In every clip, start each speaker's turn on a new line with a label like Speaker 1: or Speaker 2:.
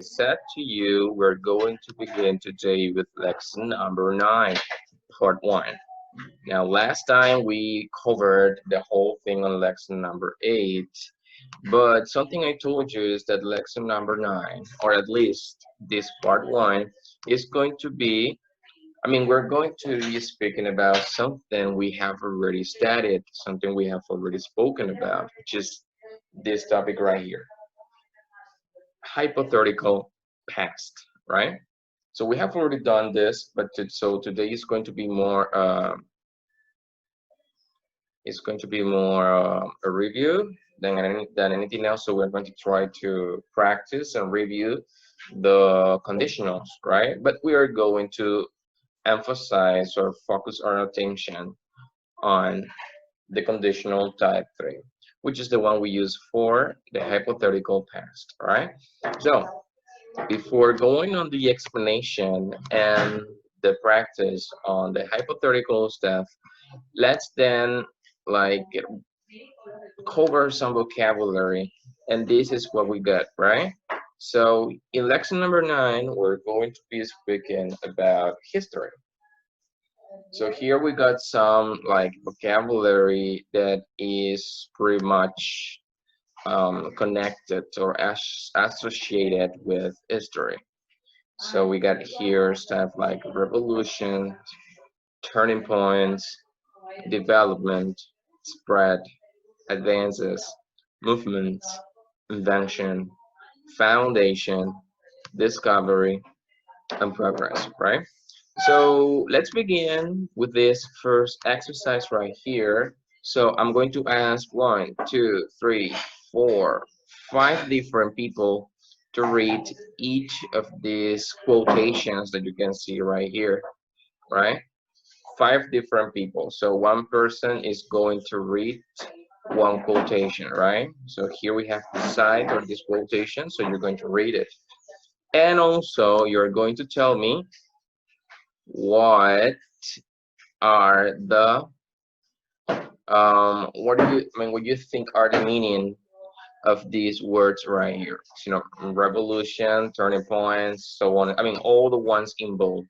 Speaker 1: said to you, we're going to begin today with lesson number 9, part 1. Now, last time we covered the whole thing on lesson number 8, but something I told you is that lesson number 9, or at least this part 1, is going to be, we're going to be speaking about something we have already studied, something we have already spoken about, which is this topic right here, hypothetical past, right? So we have already done this, but so today is going to be more. It's going to be more a review than anything else. So we're going to try to practice and review the conditionals, right? But we are going to emphasize or focus our attention on the conditional type 3, which is the one we use for the hypothetical past, right? So before going on the explanation and the practice on the hypothetical stuff, let's then like cover some vocabulary, and this is what we got, right? So in lesson number 9, we're going to be speaking about history. So here we got some like vocabulary that is pretty much connected or associated with history. So we got here stuff like revolution, turning points, development, spread, advances, movements, invention, foundation, discovery, and progress, right? So let's begin with this first exercise right here. So I'm going to ask 1, 2, 3, 4, 5 different people to read each of these quotations that you can see right here, right? 5 different people. So one person is going to read one quotation, right? So here we have the side or this quotation, so you're going to read it. And also you're going to tell me what are the what do you think are the meaning of these words right here? So, revolution, turning points, so on. All the ones in bold.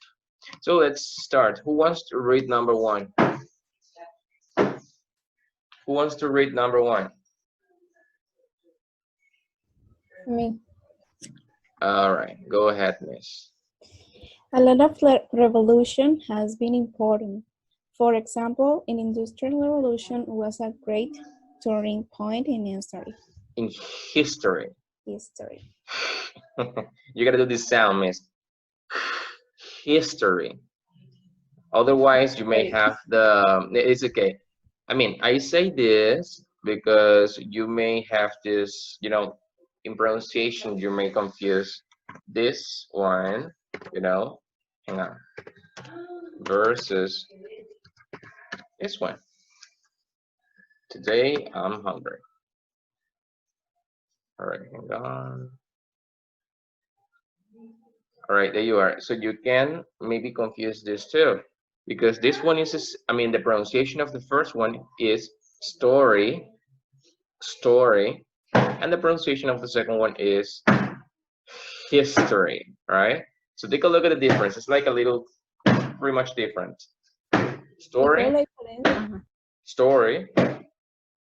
Speaker 1: So let's start. Who wants to read number 1? Who wants to read number 1?
Speaker 2: Me.
Speaker 1: All right, go ahead, miss.
Speaker 2: A lot of revolution has been important. For example, an industrial revolution was a great turning point in history.
Speaker 1: In history.
Speaker 2: History.
Speaker 1: You gotta do this sound, miss. History. Otherwise, you may have the. It's okay. I say this because you may have this, in pronunciation, you may confuse this one, hang on, versus this one. Today, I'm hungry. All right, hang on. All right, there you are. So you can maybe confuse this too, because this one is, the pronunciation of the first one is story, and the pronunciation of the second one is history, right? So take a look at the difference. It's like a little, pretty much different. Story, story,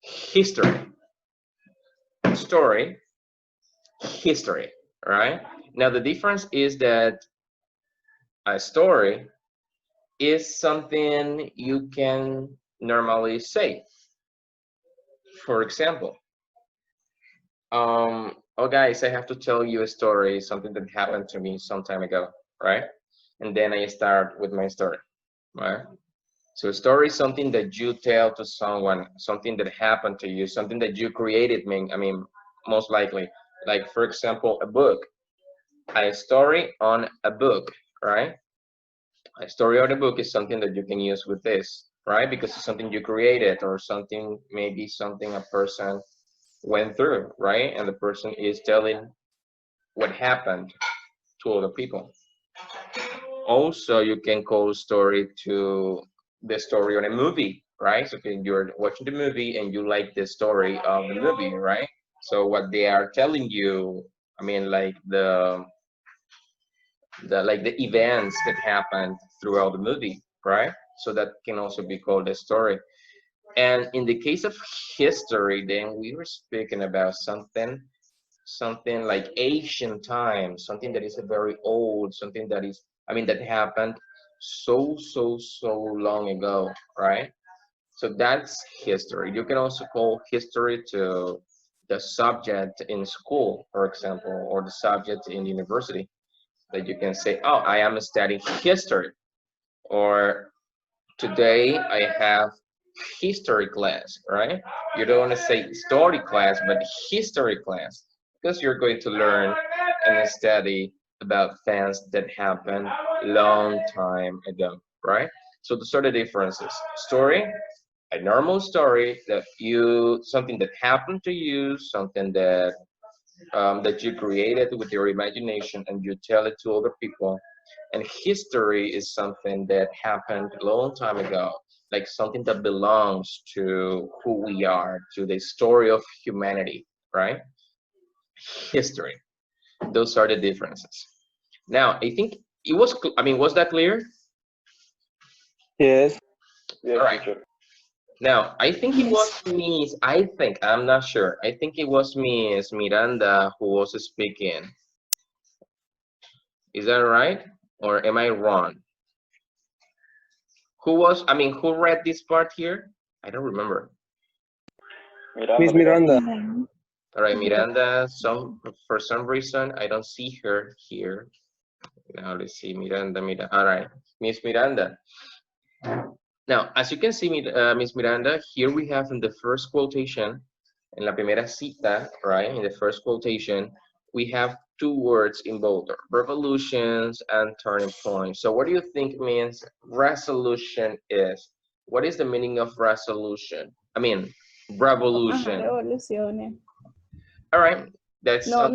Speaker 1: history, story, history, right? Now the difference is that a story is something you can normally say. For example, oh guys, I have to tell you a story, something that happened to me some time ago, right? And then I start with my story, right? So a story is something that you tell to someone, something that happened to you, something that you created, most likely. Like, for example, a book. A story on a book, right? A story on a book is something that you can use with this, right? Because it's something you created or something, maybe something a person went through, right? And the person is telling what happened to other people. Also, you can call story to the story on a movie, right? So you're watching the movie and you like the story of the movie, right? So what they are telling you, like like the events that happened throughout the movie, right? So that can also be called a story. And in the case of history, then we were speaking about something like ancient times, something that is very old, something that is, I mean, that happened so long ago, right? So that's history. You can also call history to the subject in school, for example, or the subject in university. That you can say, oh, I am studying history, or today I have history class, right? You don't want to say story class, but history class, because you're going to learn and study about things that happened long time ago, right? So those are the differences. Story, a normal story that you, something that happened to you, something that you created with your imagination and you tell it to other people. And history is something that happened a long time ago, like something that belongs to who we are, to the story of humanity, right? History. Those are the differences. Now, I think it was, I mean, was that clear?
Speaker 3: Yes.
Speaker 1: All
Speaker 3: Yes,
Speaker 1: right.
Speaker 3: teacher.
Speaker 1: Now, I think it was
Speaker 2: Yes.
Speaker 1: Miss, I think, I'm not sure. I think it was Miss Miranda who was speaking. Is that right? Or am I wrong? Who was, I mean, who read this part here? I don't remember.
Speaker 3: Miranda, Miss Miranda.
Speaker 2: Miranda.
Speaker 1: All right, Miranda, for some reason, I don't see her here. Now let's see, Miranda. All right, Miss Miranda. Now, as you can see, Miss Miranda, here we have in the first quotation, en la primera cita, right, in the first quotation, we have two words in both, revolutions and turning points. So what do you think means resolution is? What is the meaning of resolution? I mean,
Speaker 2: Ajá,
Speaker 1: revolution.
Speaker 2: revoluciones.
Speaker 1: All right, that's
Speaker 2: No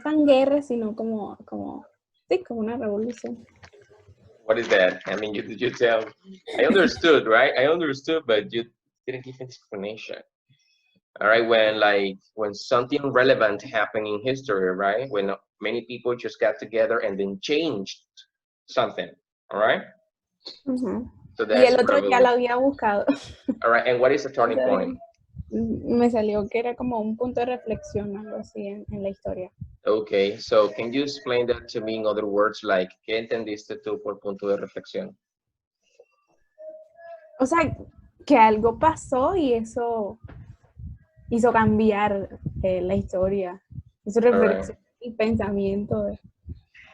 Speaker 2: tan guerra, sino sí, como una revolución.
Speaker 1: what is that? I mean, you tell. I understood, right? I understood, but you didn't give an explanation. All right, when something relevant happened in history, right? When many people just got together and then changed something. All right.
Speaker 2: Ujú.
Speaker 1: So
Speaker 2: Y
Speaker 1: that's
Speaker 2: el otro ya
Speaker 1: revolution.
Speaker 2: lo había buscado.
Speaker 1: All right, and what is the turning point?
Speaker 2: Me salió que era como un punto de reflexión, algo así en la historia.
Speaker 1: Okay, so can you explain that to me in other words, like, ¿qué entendiste tú por punto de reflexión?
Speaker 2: O sea, que algo pasó y eso hizo cambiar la historia, hizo reflexión y pensamiento de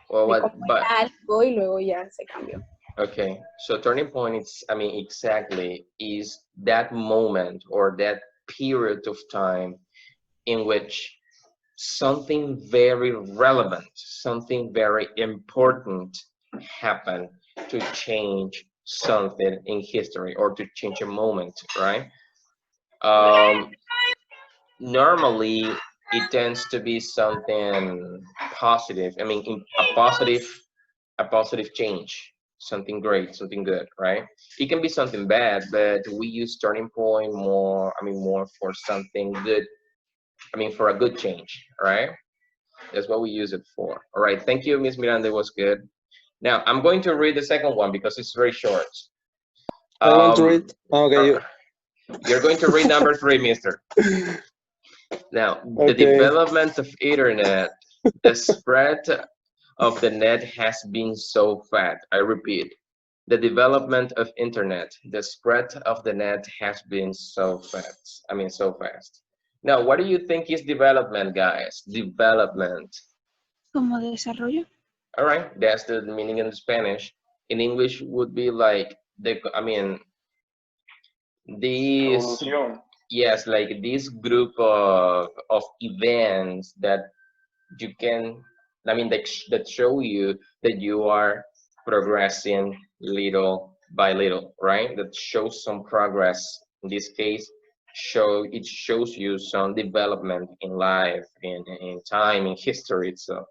Speaker 1: Well,
Speaker 2: cómo era algo y luego ya se cambió.
Speaker 1: okay, so turning point is, I mean, exactly is that moment or that period of time in which something very relevant, something very important happened to change something in history or to change a moment, right? Normally, it tends to be something positive. I mean, a positive change, something great, something good, right? It can be something bad, but we use turning point more, I mean, more for something good. I mean, for a good change, right? That's what we use it for. All right, thank you, Miss Miranda, it was good. Now, I'm going to read the second one because it's very short.
Speaker 3: I want to read. Okay,
Speaker 1: you're going to read number 3, mister. Now, the development of internet, the spread of the net has been so fast. I repeat, the development of internet, the spread of the net has been so fast. I mean, so fast. Now, what do you think is development, guys? Development.
Speaker 4: Como desarrollo.
Speaker 1: All right, that's the meaning in Spanish. In English would be like I mean, these.
Speaker 3: Revolución.
Speaker 1: Yes, like this group of events that you can, I mean, that show you that you are progressing little by little, right? That shows some progress. In this case, it shows you some development in life, in time, in history itself.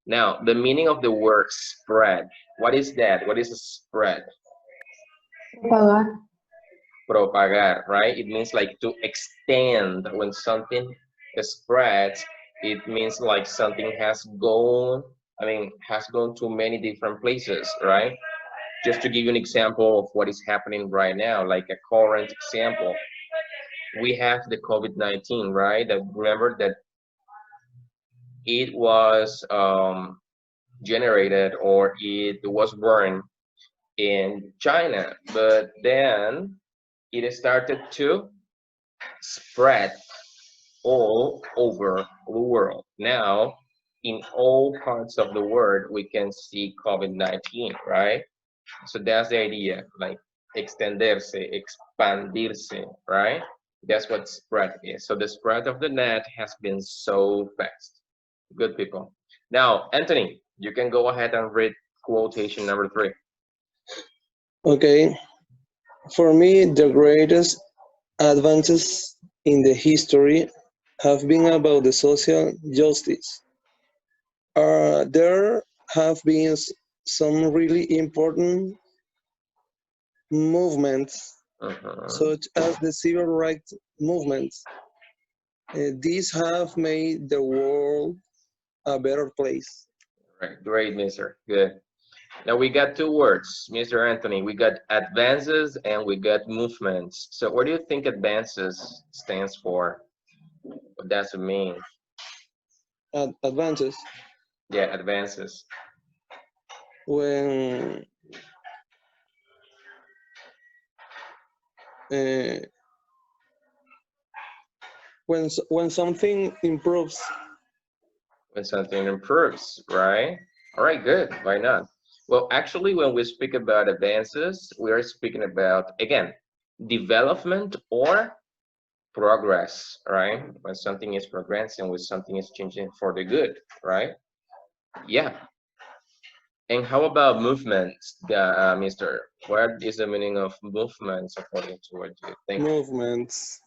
Speaker 1: Now, the meaning of the word spread. What is that? What is a spread? Propagar, right? It means like to extend. When something spreads, it means like something has gone I mean, has gone to many different places, right? Just to give you an example of what is happening right now, like a current example, we have the COVID-19, right? That remember that it was generated or it was born in China, but then it started to spread all over the world. Now, in all parts of the world, we can see COVID-19, right? So that's the idea, like extenderse, expandirse, right? That's what spread is. So the spread of the net has been so fast. Good people. Now, Anthony, you can go ahead and read quotation number 3.
Speaker 3: Okay. For me, the greatest advances in the history have been about the social justice. There have been some really important movements, such as the civil rights movements. These have made the world a better place.
Speaker 1: Right, great, mister. Good. Now we got 2 words, Mr. Anthony. We got advances and we got movements. So what do you think advances stands for? What does it mean?
Speaker 3: Advances.
Speaker 1: Yeah, advances.
Speaker 3: When when something improves.
Speaker 1: When something improves, right? All right, good. Why not? Well, actually, when we speak about advances, we are speaking about, again, development or progress, right? When something is progressing, when something is changing for the good, right? Yeah. And how about movements, Mister? What is the meaning of movements according to what you think?
Speaker 3: Movements.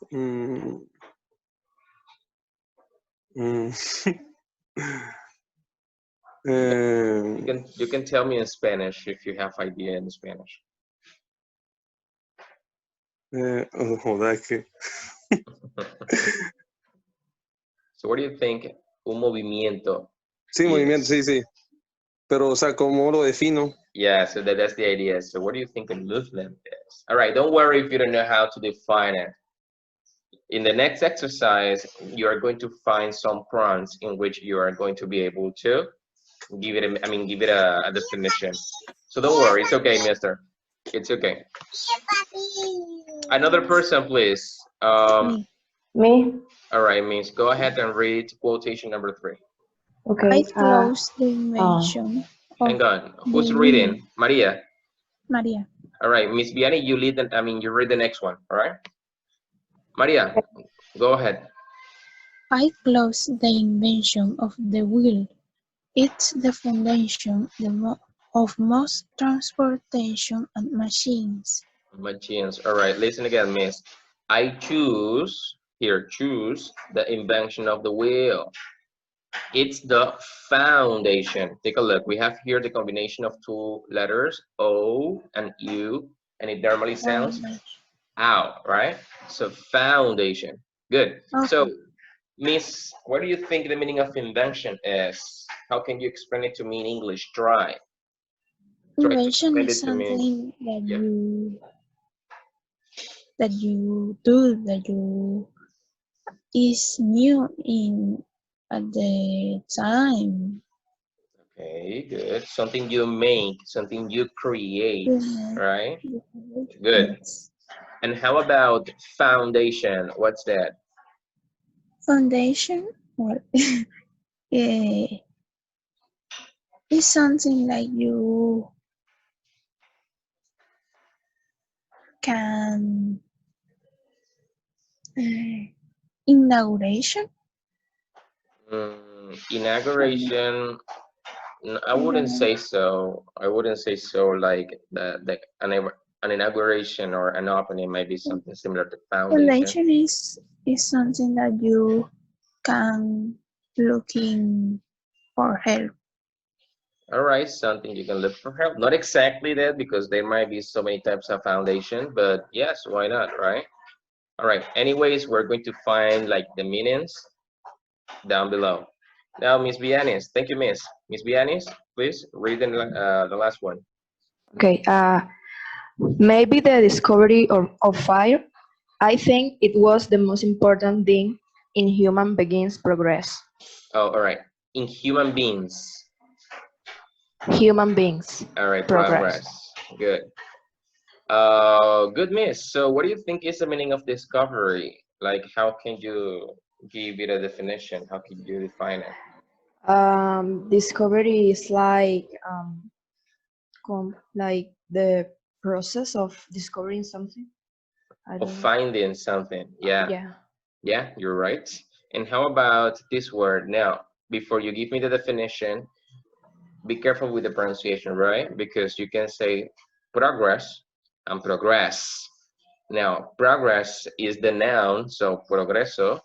Speaker 1: You can tell me in Spanish if you have idea in Spanish. So what do you think un movimiento?
Speaker 3: Sí,
Speaker 1: is?
Speaker 3: movimiento, sí, sí. Pero, o sea, ¿cómo lo defino?
Speaker 1: Yeah, so that's the idea. So what do you think a movement is? All right, don't worry if you don't know how to define it. In the next exercise, you are going to find some prompts in which you are going to be able to give it a definition. So don't worry, it's okay, mister. It's okay. Another person, please.
Speaker 5: Me.
Speaker 1: All right, Miss, go ahead and read quotation number 3.
Speaker 5: Okay.
Speaker 4: I close the invention of
Speaker 1: Hang on. Who's
Speaker 4: the
Speaker 1: reading?
Speaker 4: wheel.
Speaker 1: Maria.
Speaker 4: Maria.
Speaker 1: All right, Miss Vianney, you lead the, you read the next one. All right. Maria, go ahead.
Speaker 4: I close the invention of the wheel. It's the foundation of most transportation and machines.
Speaker 1: Machines. All right, listen again, Miss. I choose the invention of the wheel. It's the foundation. Take a look. We have here the combination of 2 letters, O and U, and it normally sounds ow, right? So foundation. Good.
Speaker 4: Okay.
Speaker 1: So, Miss, what do you think the meaning of invention is? How can you explain it to me in English? Try.
Speaker 4: Invention is something that you do, that you is new in at the time.
Speaker 1: Okay, good. Something you make, something you create, right? Good. And how about foundation? What's that?
Speaker 4: Foundation, well, is something like you can inauguration.
Speaker 1: Inauguration. I wouldn't say so. I wouldn't say so. Like an inauguration or an opening might be something similar to foundation.
Speaker 4: Foundation is something that you can looking for help.
Speaker 1: All right, something you can look for help. Not exactly that, because there might be so many types of foundation, but yes, why not, right? All right, anyways, we're going to find like the meanings down below. Now, Miss Vianis, thank you, Miss. Miss Bianis, please read the last one.
Speaker 5: Okay. Maybe the discovery of fire. I think it was the most important thing in human beings' progress.
Speaker 1: Oh, all right. In human beings.
Speaker 5: Human beings.
Speaker 1: All right,
Speaker 5: progress.
Speaker 1: Good. Good, miss. So what do you think is the meaning of discovery? Like, how can you give it a definition? How can you define it?
Speaker 5: Discovery is like the process of discovering something.
Speaker 1: Of finding something. Yeah.
Speaker 5: Yeah.
Speaker 1: Yeah, you're right. And how about this word? Now, before you give me the definition, be careful with the pronunciation, right? Because you can say progress and progress. Now, progress is the noun, so progreso,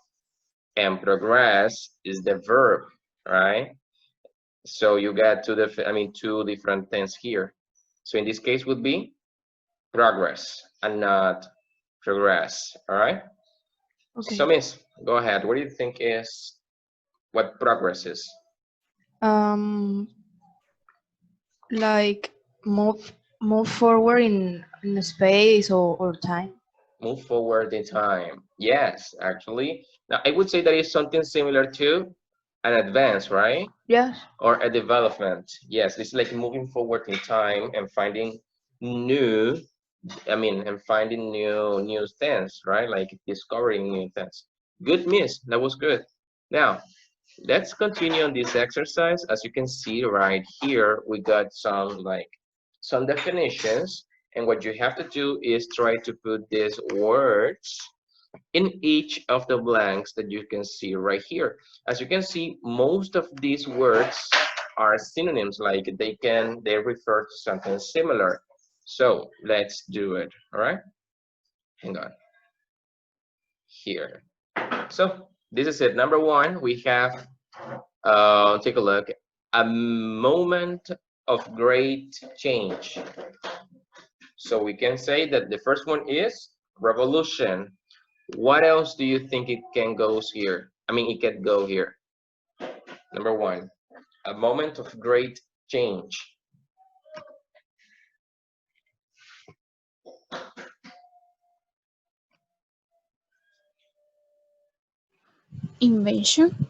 Speaker 1: and progress is the verb, right? So you got two different things here. So in this case would be progress and not progress, all right?
Speaker 5: Okay.
Speaker 1: So miss, go ahead. What do you think is what progress is?
Speaker 5: Like move forward in space or time.
Speaker 1: Move forward in time. Yes, actually. Now I would say that is something similar to an advance, right?
Speaker 5: Yes.
Speaker 1: Or a development. Yes, it's like moving forward in time and finding new, and finding new things, right? Like discovering new things. Good, miss. That was good. Now, let's continue on this exercise. As you can see right here, we got some definitions, and what you have to do is try to put these words in each of the blanks that you can see right here. As you can see, most of these words are synonyms, like they refer to something similar. So let's do it. All right, hang on here. So this is it. Number one, we have take a look, a moment of great change. So we can say that the first one is revolution. What else do you think it can go here? It can go here. Number one, a moment of great change.
Speaker 4: Invention.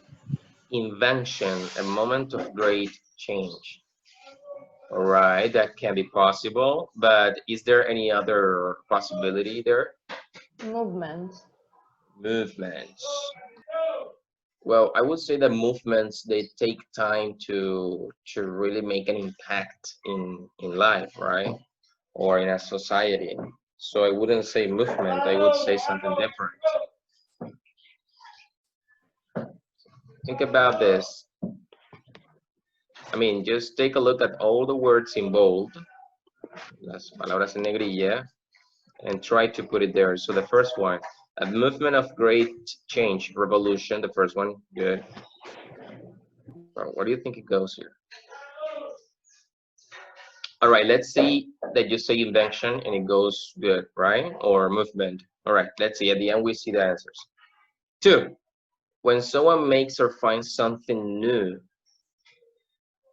Speaker 1: Invention, a moment of great change. All right, that can be possible, but is there any other possibility there?
Speaker 5: Movements.
Speaker 1: Movements. Well, I would say that movements, they take time to really make an impact in life, right? Or in a society. So I wouldn't say movement, I would say something different. Think about this. Just take a look at all the words in bold, las palabras en negrilla, and try to put it there. So the first one, a movement of great change, revolution, the first one, good. Well, what do you think it goes here? All right, let's see that you say invention and it goes good, right? Or movement. All right, let's see. At the end, we see the answers. 2, when someone makes or finds something new,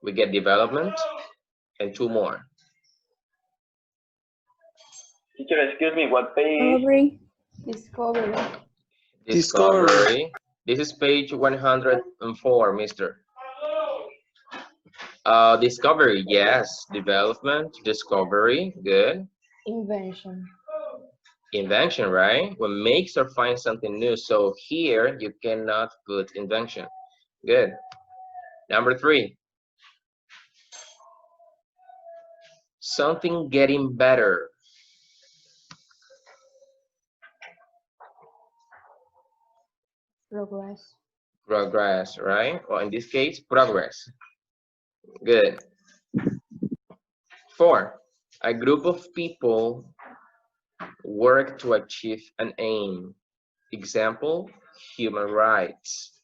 Speaker 1: we get development, and 2 more.
Speaker 6: Teacher, excuse me, what page?
Speaker 1: Discovery. This is page 104, mister. Discovery, yes. Development, discovery, good.
Speaker 5: Invention.
Speaker 1: Invention, right? When makes or finds something new. So here you cannot put invention. Good. Number 3. Something getting better.
Speaker 5: Progress.
Speaker 1: Progress, right? Well, in this case, progress. Good. 4. A group of people work to achieve an aim. Example, human rights.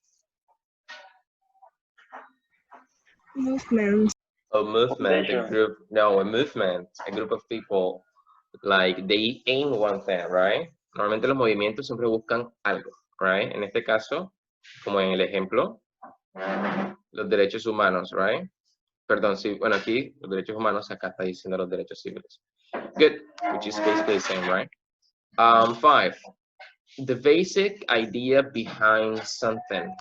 Speaker 2: Movement.
Speaker 1: A movement, a group, no, a movement, a group of people, like they aim one thing, right? Normalmente los movimientos siempre buscan algo, right? En este caso, como en el ejemplo, los derechos humanos, right? Perdón, sí, bueno, aquí los derechos humanos, acá está diciendo los derechos civiles. Good, which is basically the same, right? 5. The basic idea behind something.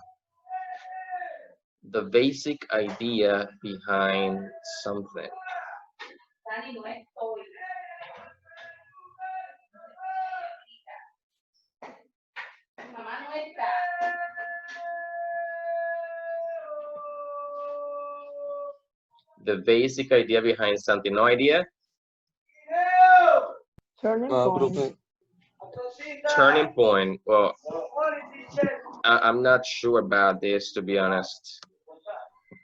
Speaker 1: The basic idea behind something. The basic idea behind something. No idea?
Speaker 5: Turning point.
Speaker 3: Profe.
Speaker 1: Turning point. Well, I'm not sure about this, to be honest.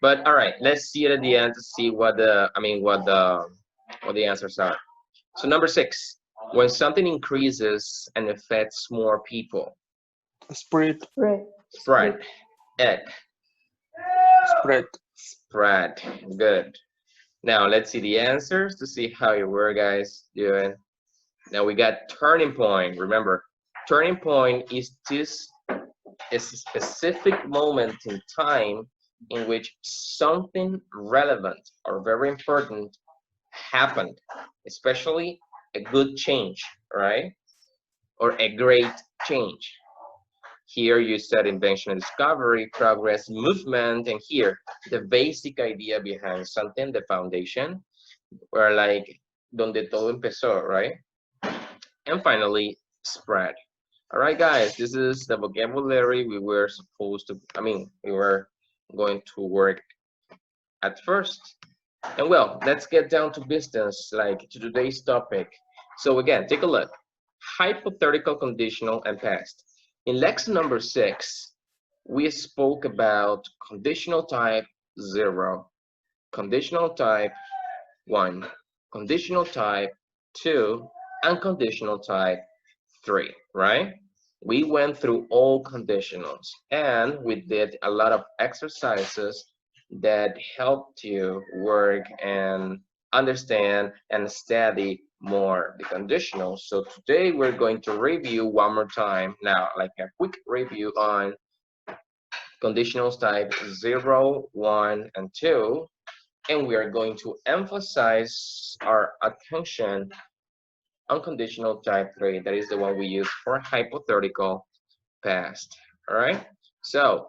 Speaker 1: But all right, let's see it at the end to see what the answers are. So number 6, when something increases and affects more people.
Speaker 3: Spread.
Speaker 1: Spread. Egg.
Speaker 3: Spread.
Speaker 1: Spread. Good. Now let's see the answers to see how you were guys doing. Now we got turning point. Remember, turning point is just a specific moment in time in which something relevant or very important happened, especially a good change, right? Or a great change. Here you said invention and discovery, progress, movement, and here the basic idea behind something, the foundation, or like donde todo empezó, right? And finally, spread. All right, guys, this is the vocabulary we were supposed to, we were going to work at first. And well, let's get down to business, like to today's topic. So again, take a look. Hypothetical, conditional, and past. In lesson number 6, we spoke about conditional type 0, conditional type 1, conditional type 2, and conditional type 3, right? We went through all conditionals and we did a lot of exercises that helped you work and understand and study more the conditionals. So today we're going to review one more time now, like a quick review on conditionals type 0, 1, and 2, and we are going to emphasize our attention on conditional type 3. That is the one we use for hypothetical past. All right, so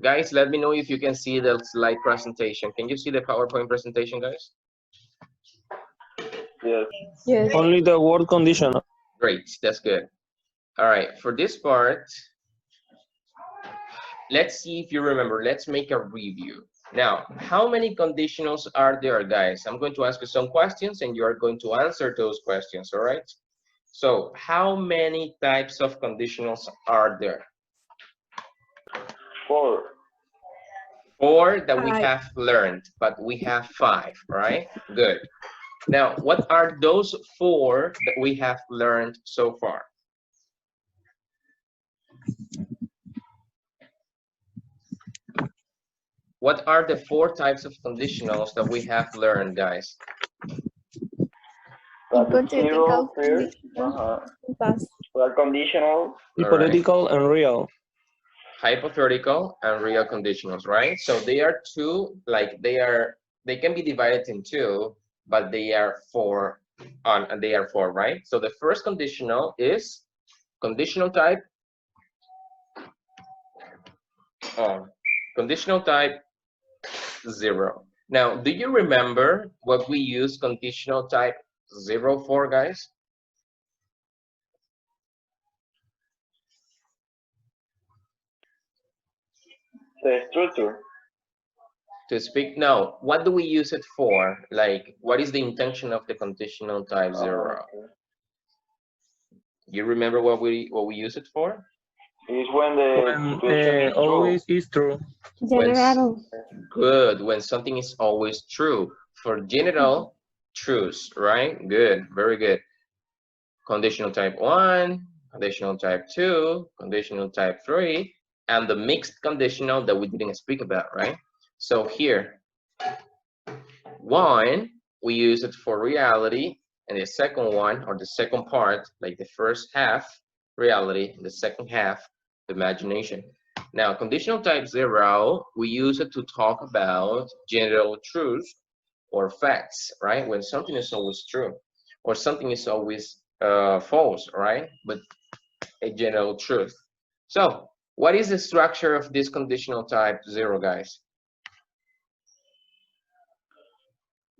Speaker 1: guys, let me know if you can see the slide presentation. Can you see the PowerPoint presentation, guys?
Speaker 6: Yes.
Speaker 5: Yes.
Speaker 3: Only the word conditional.
Speaker 1: Great, that's good. All right, for this part, let's see if you remember. Let's make a review. Now, how many conditionals are there, guys? I'm going to ask you some questions and you are going to answer those questions, all right? So, how many types of conditionals are there?
Speaker 6: 4.
Speaker 1: 4 that we
Speaker 2: 5.
Speaker 1: have learned, but we have 5, right? Good. Now, what are those 4 that we have learned so far? What are the 4 types of conditionals that we have learned, guys?
Speaker 4: Hypothetical,
Speaker 2: Past.
Speaker 6: Conditional.
Speaker 3: Hypothetical and real.
Speaker 1: Hypothetical and real conditionals, right? So they are 2, like they can be divided in 2, but they are 4 right? So the first conditional is conditional type conditional type 0. Now, do you remember what we use conditional type 0 for, guys?
Speaker 6: The structure.
Speaker 1: To speak, no. What do we use it for? Like, what is the intention of the conditional type 0? You remember what we use it for?
Speaker 6: Is when the situation is
Speaker 3: always is true.
Speaker 2: General.
Speaker 1: Good. When something is always true. For general truths, right? Good. Very good. Conditional type 1, conditional type 2, conditional type 3, and the mixed conditional that we didn't speak about, right? So here, 1, we use it for reality, and the second one, or the second part, like the first half, reality, and the second half, imagination. Now, conditional type 0, we use it to talk about general truths or facts, right? When something is always true or something is always false, right? But a general truth. So, what is the structure of this conditional type 0, guys?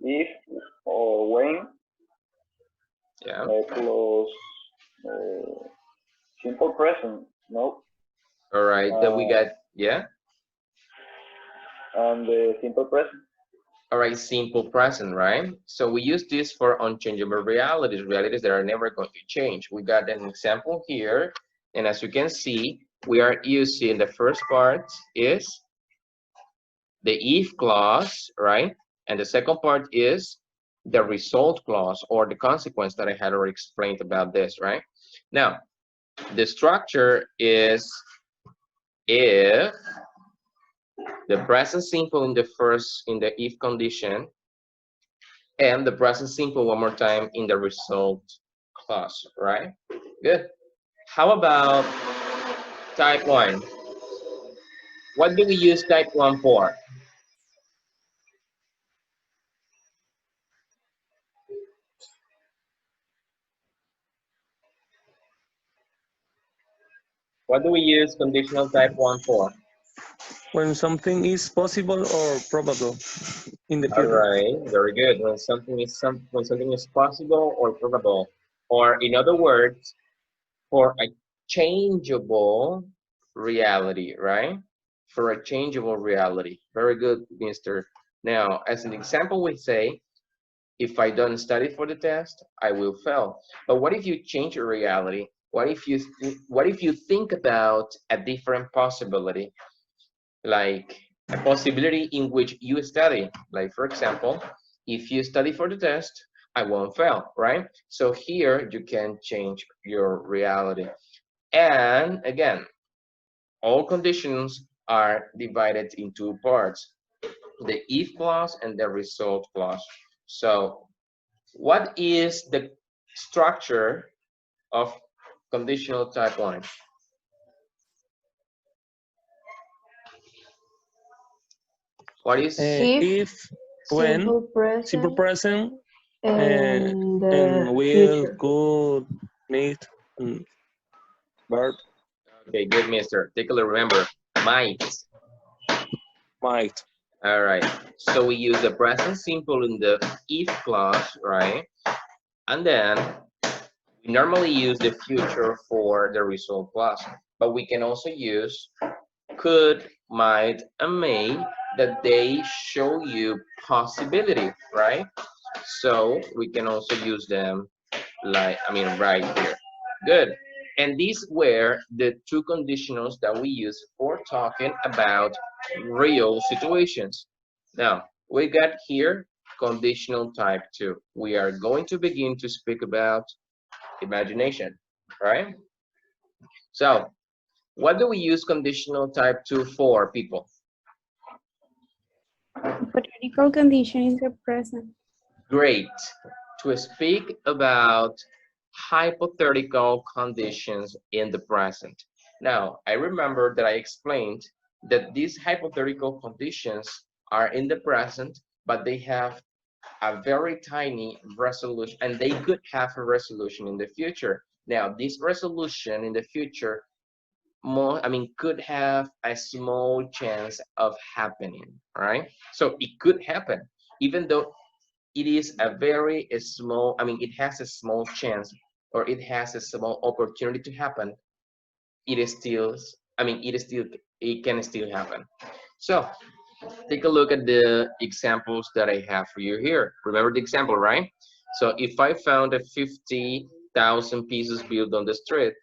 Speaker 6: If or when.
Speaker 1: Yeah.
Speaker 6: Plus simple present. No.
Speaker 1: All right. Then we got, yeah.
Speaker 6: And the simple present.
Speaker 1: All right, simple present, right? So we use this for unchangeable realities, realities that are never going to change. We got an example here, and as you can see, we are using the first part is the if clause, right? And the second part is the result clause or the consequence that I had already explained about this, right? Now, the structure is if the present simple in the if condition, and the present simple one more time in the result clause, right? Good. How about type 1? What do we use type 1 for? What do we use conditional type 1 for?
Speaker 3: When something is possible or probable in the
Speaker 1: All
Speaker 3: future.
Speaker 1: right, very good. When something is possible or probable, or in other words, for a changeable reality, right? For a changeable reality. Very good, Mister. Now, as an example, we say, if I don't study for the test, I will fail. But what if you change your reality? What if you think about a different possibility? Like a possibility in which you study. Like, for example, if you study for the test, I won't fail, right? So here you can change your reality. And again, all conditions are divided in two parts, the if clause and the result clause. So what is the structure of conditional type 1? What is
Speaker 3: If, when, simple present, and will, could, need, verb.
Speaker 1: Okay, good, mister. Take a look, remember, might.
Speaker 3: Might.
Speaker 1: All right, so we use the present simple in the if clause, right? And then we normally use the future for the result clause, but we can also use could, might, and may, that they show you possibility, right? So we can also use them like, right here. Good. And these were the two conditionals that we use for talking about real situations. Now, we got here conditional type 2. We are going to begin to speak about imagination, right? So, what do we use conditional type 2 for, people?
Speaker 2: Hypothetical condition in the present.
Speaker 1: Great. To speak about hypothetical conditions in the present. Now, I remember that I explained that these hypothetical conditions are in the present, but they have a very tiny resolution, and they could have a resolution in the future. Now, this resolution in the future could have a small chance of happening, right? So it could happen, even though it is a very small, it has a small chance, or it has a small opportunity to happen. It is still, it can still happen. So take a look at the examples that I have for you here. Remember the example, right? So if I found a 50,000 pieces bill on the street,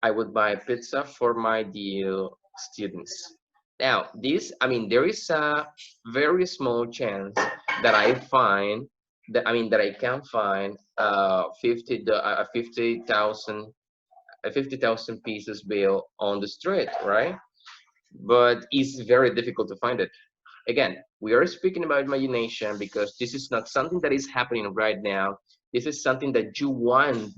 Speaker 1: I would buy pizza for my dear students. Now, there is a very small chance that I find that I can find 50,000 pieces bill on the street, right? But it's very difficult to find it. Again, we are speaking about imagination because this is not something that is happening right now. This is something that you want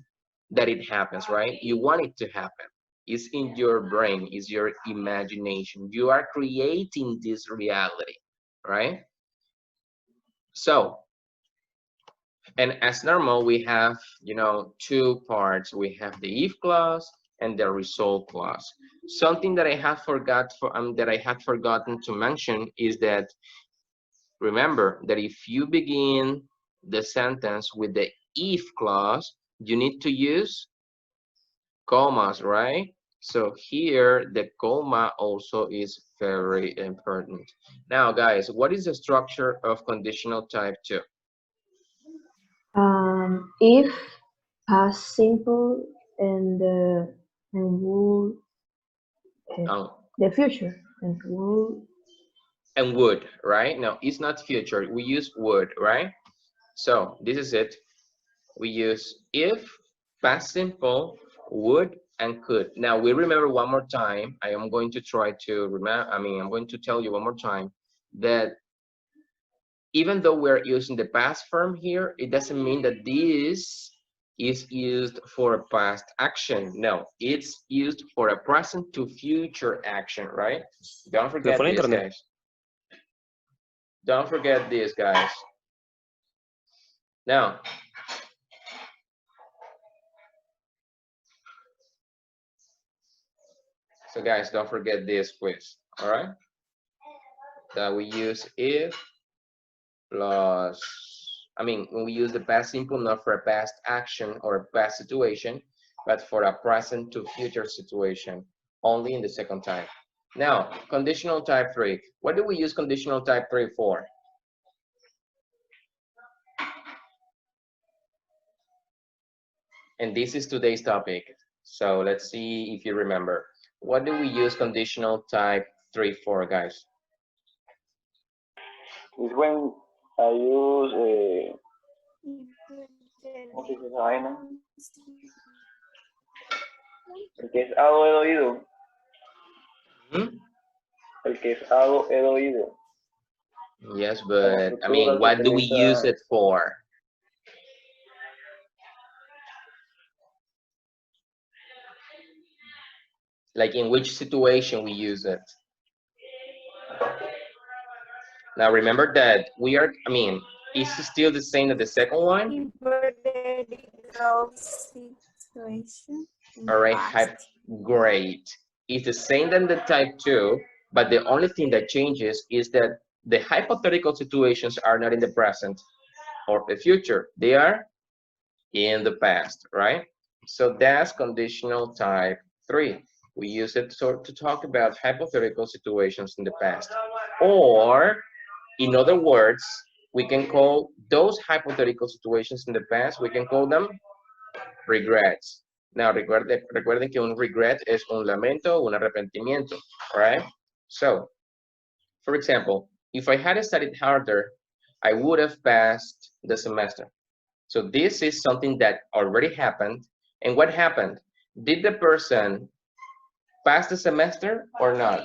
Speaker 1: that it happens, right? You want it to happen. It's in your brain, it's your imagination. You are creating this reality, right? So, and as normal, we have, you know, two parts. We have the if clause and the result clause. Something that I had forgotten to mention is that, remember that if you begin the sentence with the if clause, you need to use commas, right? So here the comma also is very important. Now, guys, what is the structure of conditional type 2?
Speaker 5: If, past simple, and would, the future, and
Speaker 1: would, right? No, it's not future. We use would, right? So this is it. We use if, past simple, would, and could. Now we remember one more time. I am going to try to remember. I'm going to tell you one more time that even though we're using the past form here, it doesn't mean that this is used for a past action. No, it's used for a present to future action, right? Don't forget this, guys. Don't forget this, guys. Now, so guys, don't forget this, please. All right? That we use if plus, when we use the past simple, not for a past action or a past situation, but for a present to future situation, only in the second type. Now, conditional type 3. What do we use conditional type 3 for? And this is today's topic. So let's see if you remember. What do we use conditional type 3 for, guys?
Speaker 6: It's when I use ¿cómo se dice esa vaina? El que es hado el oído. El que es hado el oído.
Speaker 1: Yes, but what do we use it for? Like in which situation we use it? Now remember that we are, is it still the same as the second one?
Speaker 2: Hypothetical situation.
Speaker 1: All right, great. It's the same than the type 2, but the only thing that changes is that the hypothetical situations are not in the present or the future. They are in the past, right? So that's conditional type 3. We use it to talk about hypothetical situations in the past. Or, in other words, we can call those hypothetical situations in the past, we can call them regrets. Now, recuerden que un regret es un lamento, un arrepentimiento, right? So, for example, if I had studied harder, I would have passed the semester. So this is something that already happened. And what happened? Did the person pass the semester or not?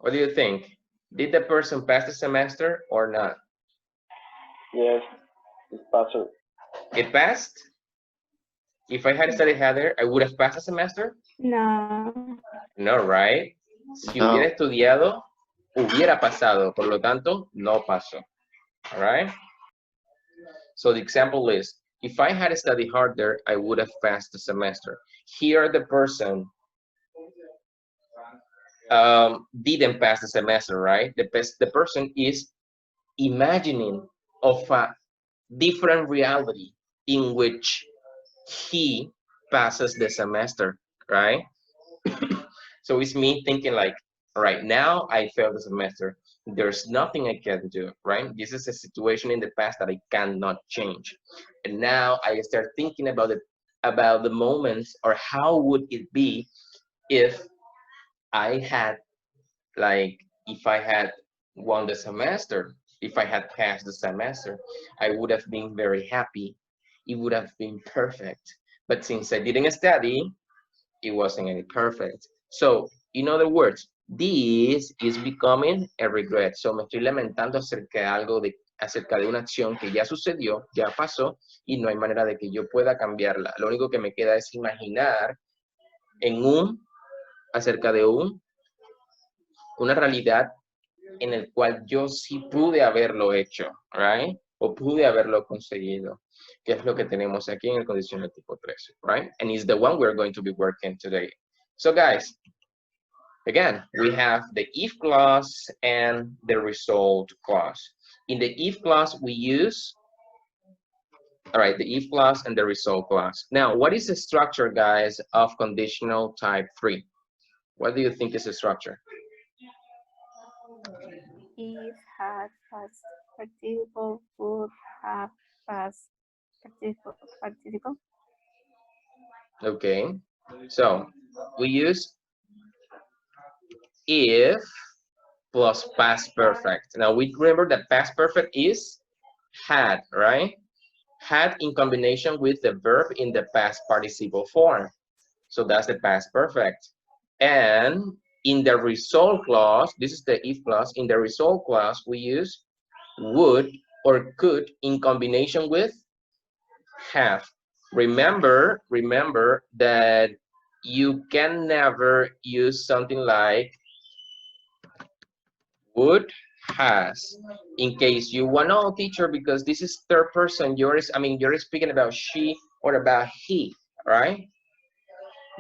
Speaker 1: What do you think? Did the person pass the semester or not?
Speaker 6: Yes, it passed.
Speaker 1: It passed? If I had studied harder, I would have passed the semester?
Speaker 2: No.
Speaker 1: No, right? Si hubiera estudiado, hubiera pasado. Por lo tanto, no pasó. All right? So the example is, if I had studied harder, I would have passed the semester. Here, the person didn't pass the semester, right? The person is imagining of a different reality in which he passes the semester, right? So it's me thinking like, right now I failed the semester. There's nothing I can do, right? This is a situation in the past that I cannot change. And now I start thinking about the moments, or how would it be if I had won the semester, if I had passed the semester, I would have been very happy. It would have been perfect. But since I didn't study, it wasn't any perfect. So, in other words, this is becoming a regret. So, me estoy lamentando acerca de acerca de una acción que ya sucedió, ya pasó, y no hay manera de que yo pueda cambiarla. Lo único que me queda es imaginar acerca de una realidad en el cual yo sí pude haberlo hecho, right? O pude haberlo conseguido, que es lo que tenemos aquí en el condicional tipo 3, right? And it's the one we're going to be working today. So guys, again, we have the if clause and the result clause. In the if clause, we use, all right, the if clause and the result clause. Now, what is the structure, guys, of conditional type 3? What do you think is the structure?
Speaker 2: If, had, past participle, would, have, past participle.
Speaker 1: Okay, so we use if plus past perfect. Now we remember that past perfect is had, right? Had in combination with the verb in the past participle form. So that's the past perfect. And in the result clause, this is the if clause, in the result clause, we use would or could in combination with have. Remember that you can never use something like would, has. In case you want to know, teacher, because this is third person, you're speaking about she or about he, right?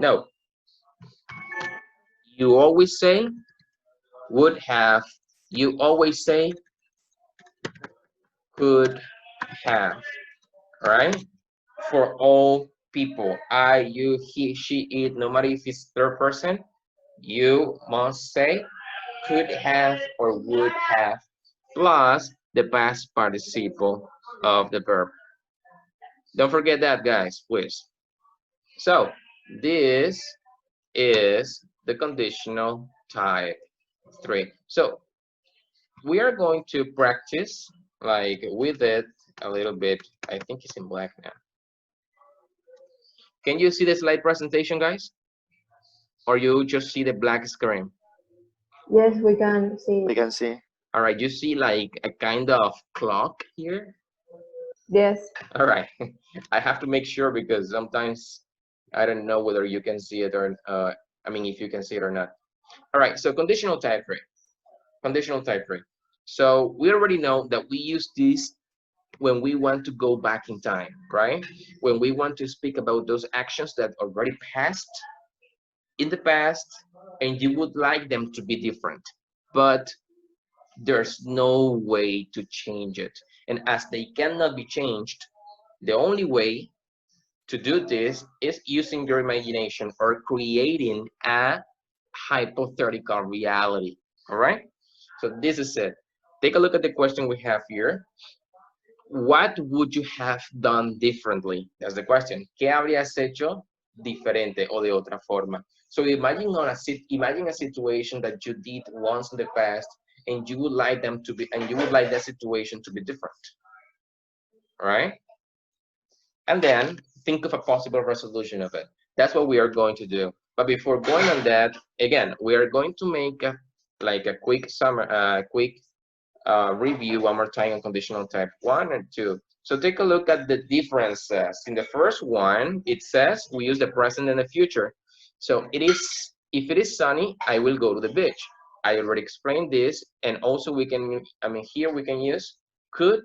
Speaker 1: No. You always say would have. You always say could have, right? For all people, I, you, he, she, it, no matter if it's third person, you must say could have or would have plus the past participle of the verb. Don't forget that, guys, please. So this is the conditional type 3. So we are going to practice like with it a little bit. I think it's in black now. Can you see the slide presentation, guys? Or you just see the black screen?
Speaker 5: Yes, we can see.
Speaker 7: We can see.
Speaker 1: All right, you see like a kind of clock here?
Speaker 5: Yes.
Speaker 1: All right, I have to make sure because sometimes I don't know whether you can see it or, if you can see it or not. All right, so conditional type 3. Conditional type 3. So we already know that we use this when we want to go back in time, right? When we want to speak about those actions that already passed in the past and you would like them to be different, but there's no way to change it. And as they cannot be changed, the only way to do this is using your imagination or creating a hypothetical reality, all right? So this is it. Take a look at the question we have here. What would you have done differently? That's the question. ¿Qué habrías hecho diferente o de otra forma? So imagine a situation that you did once in the past and you would like that situation to be different. All right? And then think of a possible resolution of it. That's what we are going to do. But before going on that, again, we are going to make a quick review one more time on conditional type 1 and 2. So take a look at the differences. In the first one, it says we use the present and the future. So if it is sunny, I will go to the beach. I already explained this, and also we can, here we can use could,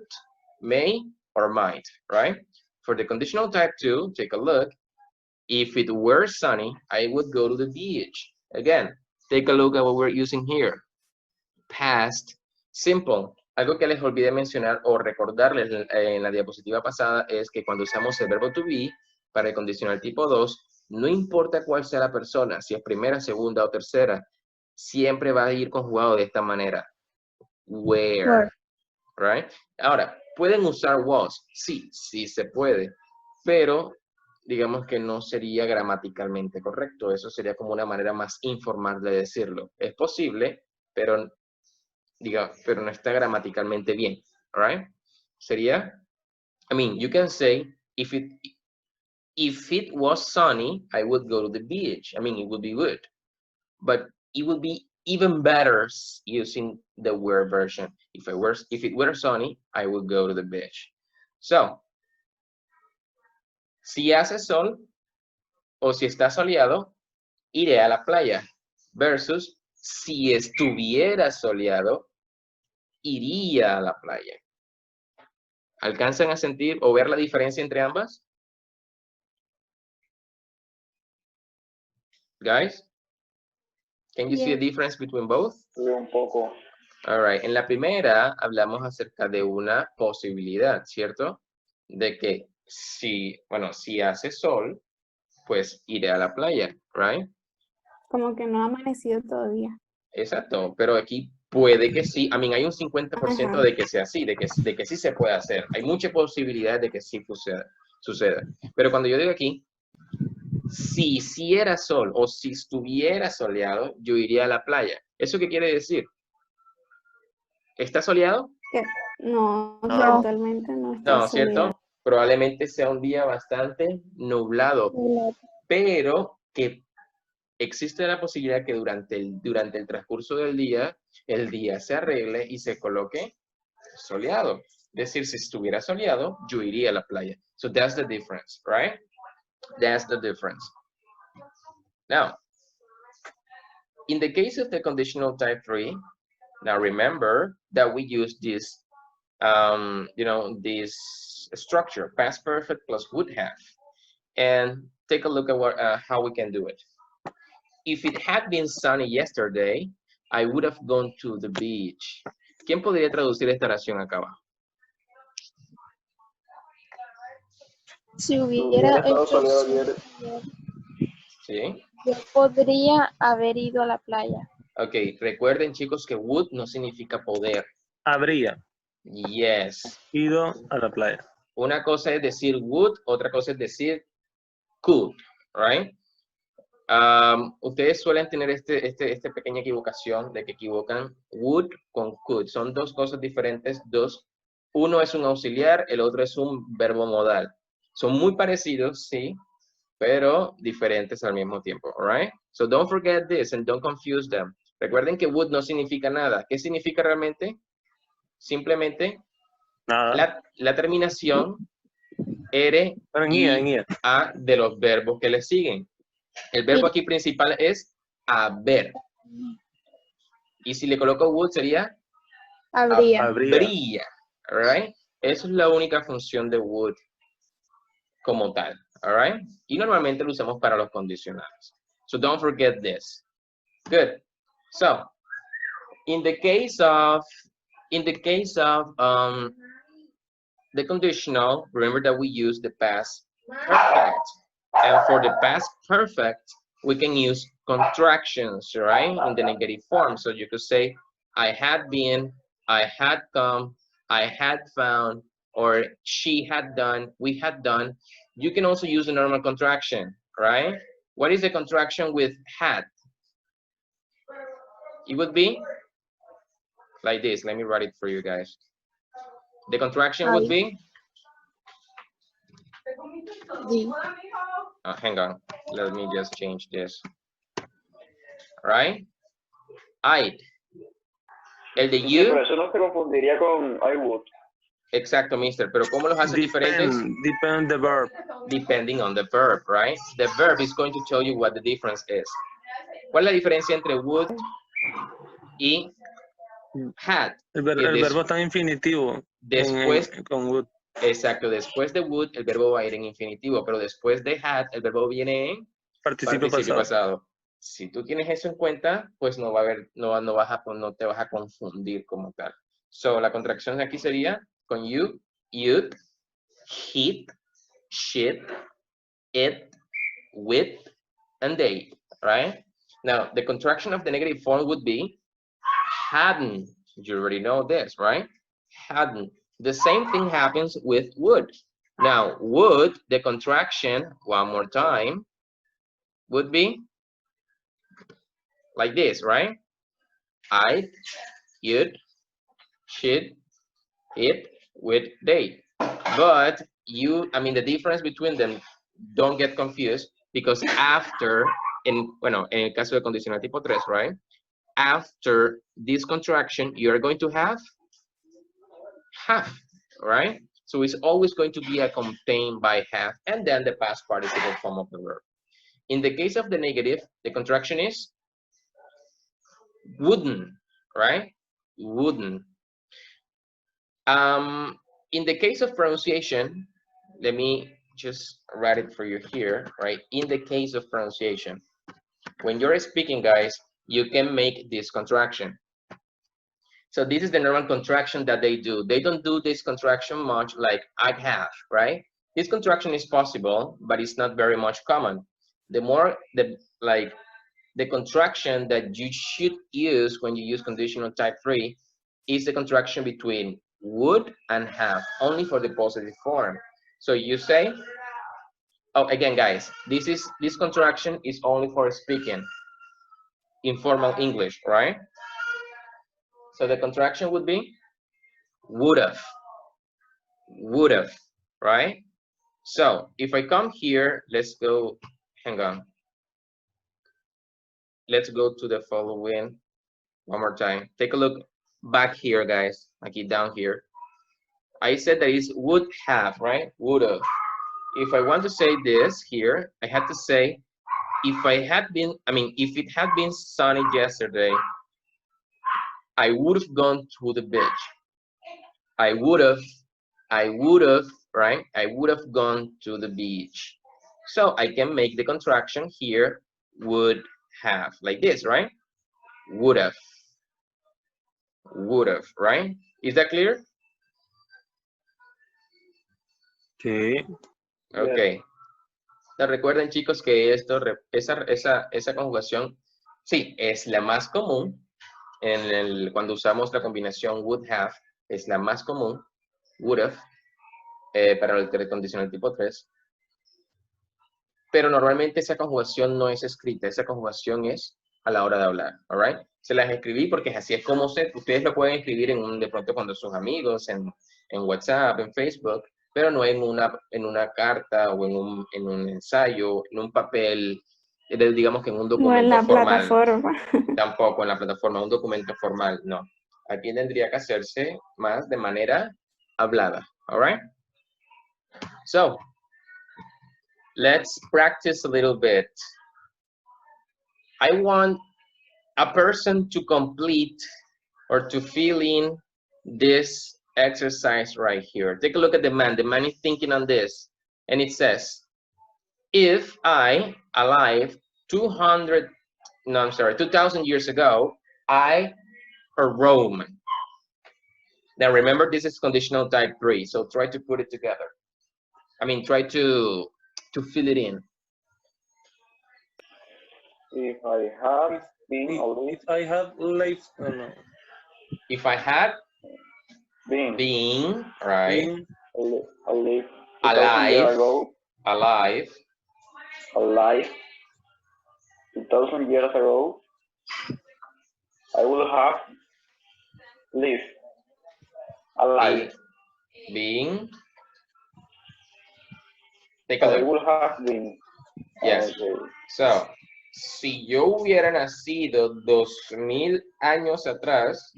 Speaker 1: may, or might, right? For the conditional type 2, take a look. If it were sunny, I would go to the beach. Again, take a look at what we're using here. Past simple. Algo que les olvidé mencionar o recordarles en la diapositiva pasada es que cuando usamos el verbo to be para el condicional tipo 2, no importa cuál sea la persona, si es primera, segunda o tercera, siempre va a ir conjugado de esta manera. Where. Right? Ahora, ¿pueden usar was? Sí, sí se puede, pero digamos que no sería gramaticalmente correcto. Eso sería como una manera más informal de decirlo. Es posible, pero no está gramaticalmente bien. All right? Sería, you can say, if it was sunny, I would go to the beach. It would be good. But it would be even better using the were version. If it were sunny, I would go to the beach. So, si hace sol o si está soleado, iré a la playa. Versus, si estuviera soleado, iría a la playa. ¿Alcanzan a sentir o ver la diferencia entre ambas? Guys? Can you see a difference between both?
Speaker 6: Sí, un poco.
Speaker 1: All right. En la primera hablamos acerca de una posibilidad, ¿cierto? De que si hace sol, pues iré a la playa, right?
Speaker 2: Como que no ha amanecido todavía.
Speaker 1: Exacto, pero aquí puede que sí. Hay un 50%
Speaker 2: Ajá.
Speaker 1: de que sea así, de que sí se puede hacer. Hay mucha posibilidad de que sí suceda. Pero cuando yo digo aquí, si hiciera sol o si estuviera soleado, yo iría a la playa. ¿Eso qué quiere decir? ¿Está soleado?
Speaker 2: No,
Speaker 4: No.
Speaker 2: totalmente no está
Speaker 1: No, ¿cierto?
Speaker 2: soleado.
Speaker 1: Probablemente sea un día bastante nublado, pero que existe la posibilidad que durante el transcurso del día, el día se arregle y se coloque soleado. Es decir, si estuviera soleado, yo iría a la playa. So that's the difference, right? That's the difference. Now, in the case of the conditional type 3, now remember that we use this, this structure, past perfect plus would have. And take a look at how we can do it. If it had been sunny yesterday, I would have gone to the beach. ¿Quién podría traducir esta oración acá abajo?
Speaker 4: Si hubiera
Speaker 6: estado
Speaker 4: hecho
Speaker 6: soleado
Speaker 4: sol
Speaker 6: ayer.
Speaker 4: ayer,
Speaker 1: ¿Sí?
Speaker 4: yo podría haber ido a la playa.
Speaker 1: Ok, recuerden chicos que would no significa poder.
Speaker 3: Habría
Speaker 1: Yes.
Speaker 3: ido a la playa.
Speaker 1: Una cosa es decir would, otra cosa es decir could, right? Ustedes suelen tener esta pequeña equivocación de que equivocan would con could. Son dos cosas diferentes, uno es un auxiliar, el otro es un verbo modal. Son muy parecidos, sí, pero diferentes al mismo tiempo, right? So don't forget this and don't confuse them. Recuerden que would no significa nada. ¿Qué significa realmente? Simplemente
Speaker 3: Nada.
Speaker 1: la terminación R y A de los verbos que le siguen. El verbo aquí principal es haber. Y si le coloco would sería
Speaker 4: Habría.
Speaker 1: habría, right? Esa es la única función de would como tal, all right? Y normalmente lo usamos para los condicionales. So don't forget this. Good. So, in the case of the conditional, remember that we use the past perfect. And for the past perfect, we can use contractions, right? In the negative form. So you could say, I had been, I had come, I had found, or she had done, we had done. You can also use a normal contraction, right? What is the contraction with had? It would be like this. Let me write it for you guys. The contraction would be? Hang on. Let me just change this. Right? I'd. El de you.
Speaker 6: Pero eso no se confundiría con I would.
Speaker 1: Exacto, mister. Pero ¿cómo los hace diferentes?
Speaker 3: Depend on the verb.
Speaker 1: Depending on the verb, right? The verb is going to tell you what the difference is. ¿Cuál es la diferencia entre would y had?
Speaker 3: El verbo está en infinitivo.
Speaker 1: Después,
Speaker 3: con would.
Speaker 1: Exacto, después de would el verbo va a ir en infinitivo, pero después de had el verbo viene en participio pasado. Si tú tienes eso en cuenta, pues no te vas a confundir como tal. So, la contracción de aquí sería con you, you'd, he'd, she'd, it, with, and they, right? Now, the contraction of the negative form would be hadn't. You already know this, right? Hadn't. The same thing happens with would. Now, would, the contraction, one more time, would be like this, right? I'd, you'd, she'd, it, with, they. But the difference between them, don't get confused, because after, en el caso de condicional tipo 3, right? after this contraction, you're going to have, right? So it's always going to be accompanied by have, and then the past participle form of the verb. In the case of the negative, the contraction is wouldn't, right? Wouldn't. In the case of pronunciation, let me just write it for you here, right? In the case of pronunciation, when you're speaking, guys, you can make this contraction. So this is the normal contraction that they do. They don't do this contraction much like I have, right? This contraction is possible, but it's not very much common. The more, the contraction that you should use when you use conditional type 3 is the contraction between would and have, only for the positive form. So you say, oh, again, guys, this contraction is only for speaking informal English, right? So the contraction would be would have, right? So if I come here, let's go, hang on. Let's go to the following one more time. Take a look back here, guys, like it down here. I said that it's would have, right? Would have. If I want to say this here, I had to say, if it had been sunny yesterday, I would have gone to the beach. I would have, right? I would have gone to the beach. So I can make the contraction here, would have, like this, right? Would have, right? Is that clear?
Speaker 3: Okay.
Speaker 1: Ok. Recuerden, chicos, que esto, esa conjugación, sí, es la más común cuando usamos la combinación would have, es la más común, would have, para el condicional tipo 3. Pero normalmente esa conjugación no es escrita, esa conjugación es a la hora de hablar, all right? Se las escribí porque así es como ustedes lo pueden escribir de pronto cuando sus amigos, en WhatsApp, en Facebook, pero no en una carta o en un ensayo, en un papel, digamos que en un documento
Speaker 2: no en la
Speaker 1: formal.
Speaker 2: plataforma.
Speaker 1: Tampoco en la plataforma, un documento formal, no. Aquí tendría que hacerse más de manera hablada, all right? So, let's practice a little bit. I want a person to complete or to fill in this exercise right here. Take a look at the man. The man is thinking on this. And it says, if I, alive 2,000 years ago, I, a Roman. Now remember, this is conditional type 3. So try to put it together. I mean, try to fill it in.
Speaker 6: If I have been alive.
Speaker 3: If I have lived, no.
Speaker 1: If I had
Speaker 6: been
Speaker 1: right,
Speaker 3: Been
Speaker 6: alive,
Speaker 1: alive
Speaker 6: 2,000 years ago, I would have lived alive.
Speaker 1: Being. Take a
Speaker 6: I
Speaker 1: look.
Speaker 6: would have been.
Speaker 1: Yes.
Speaker 6: Okay.
Speaker 1: So, si yo hubiera nacido 2,000 años atrás,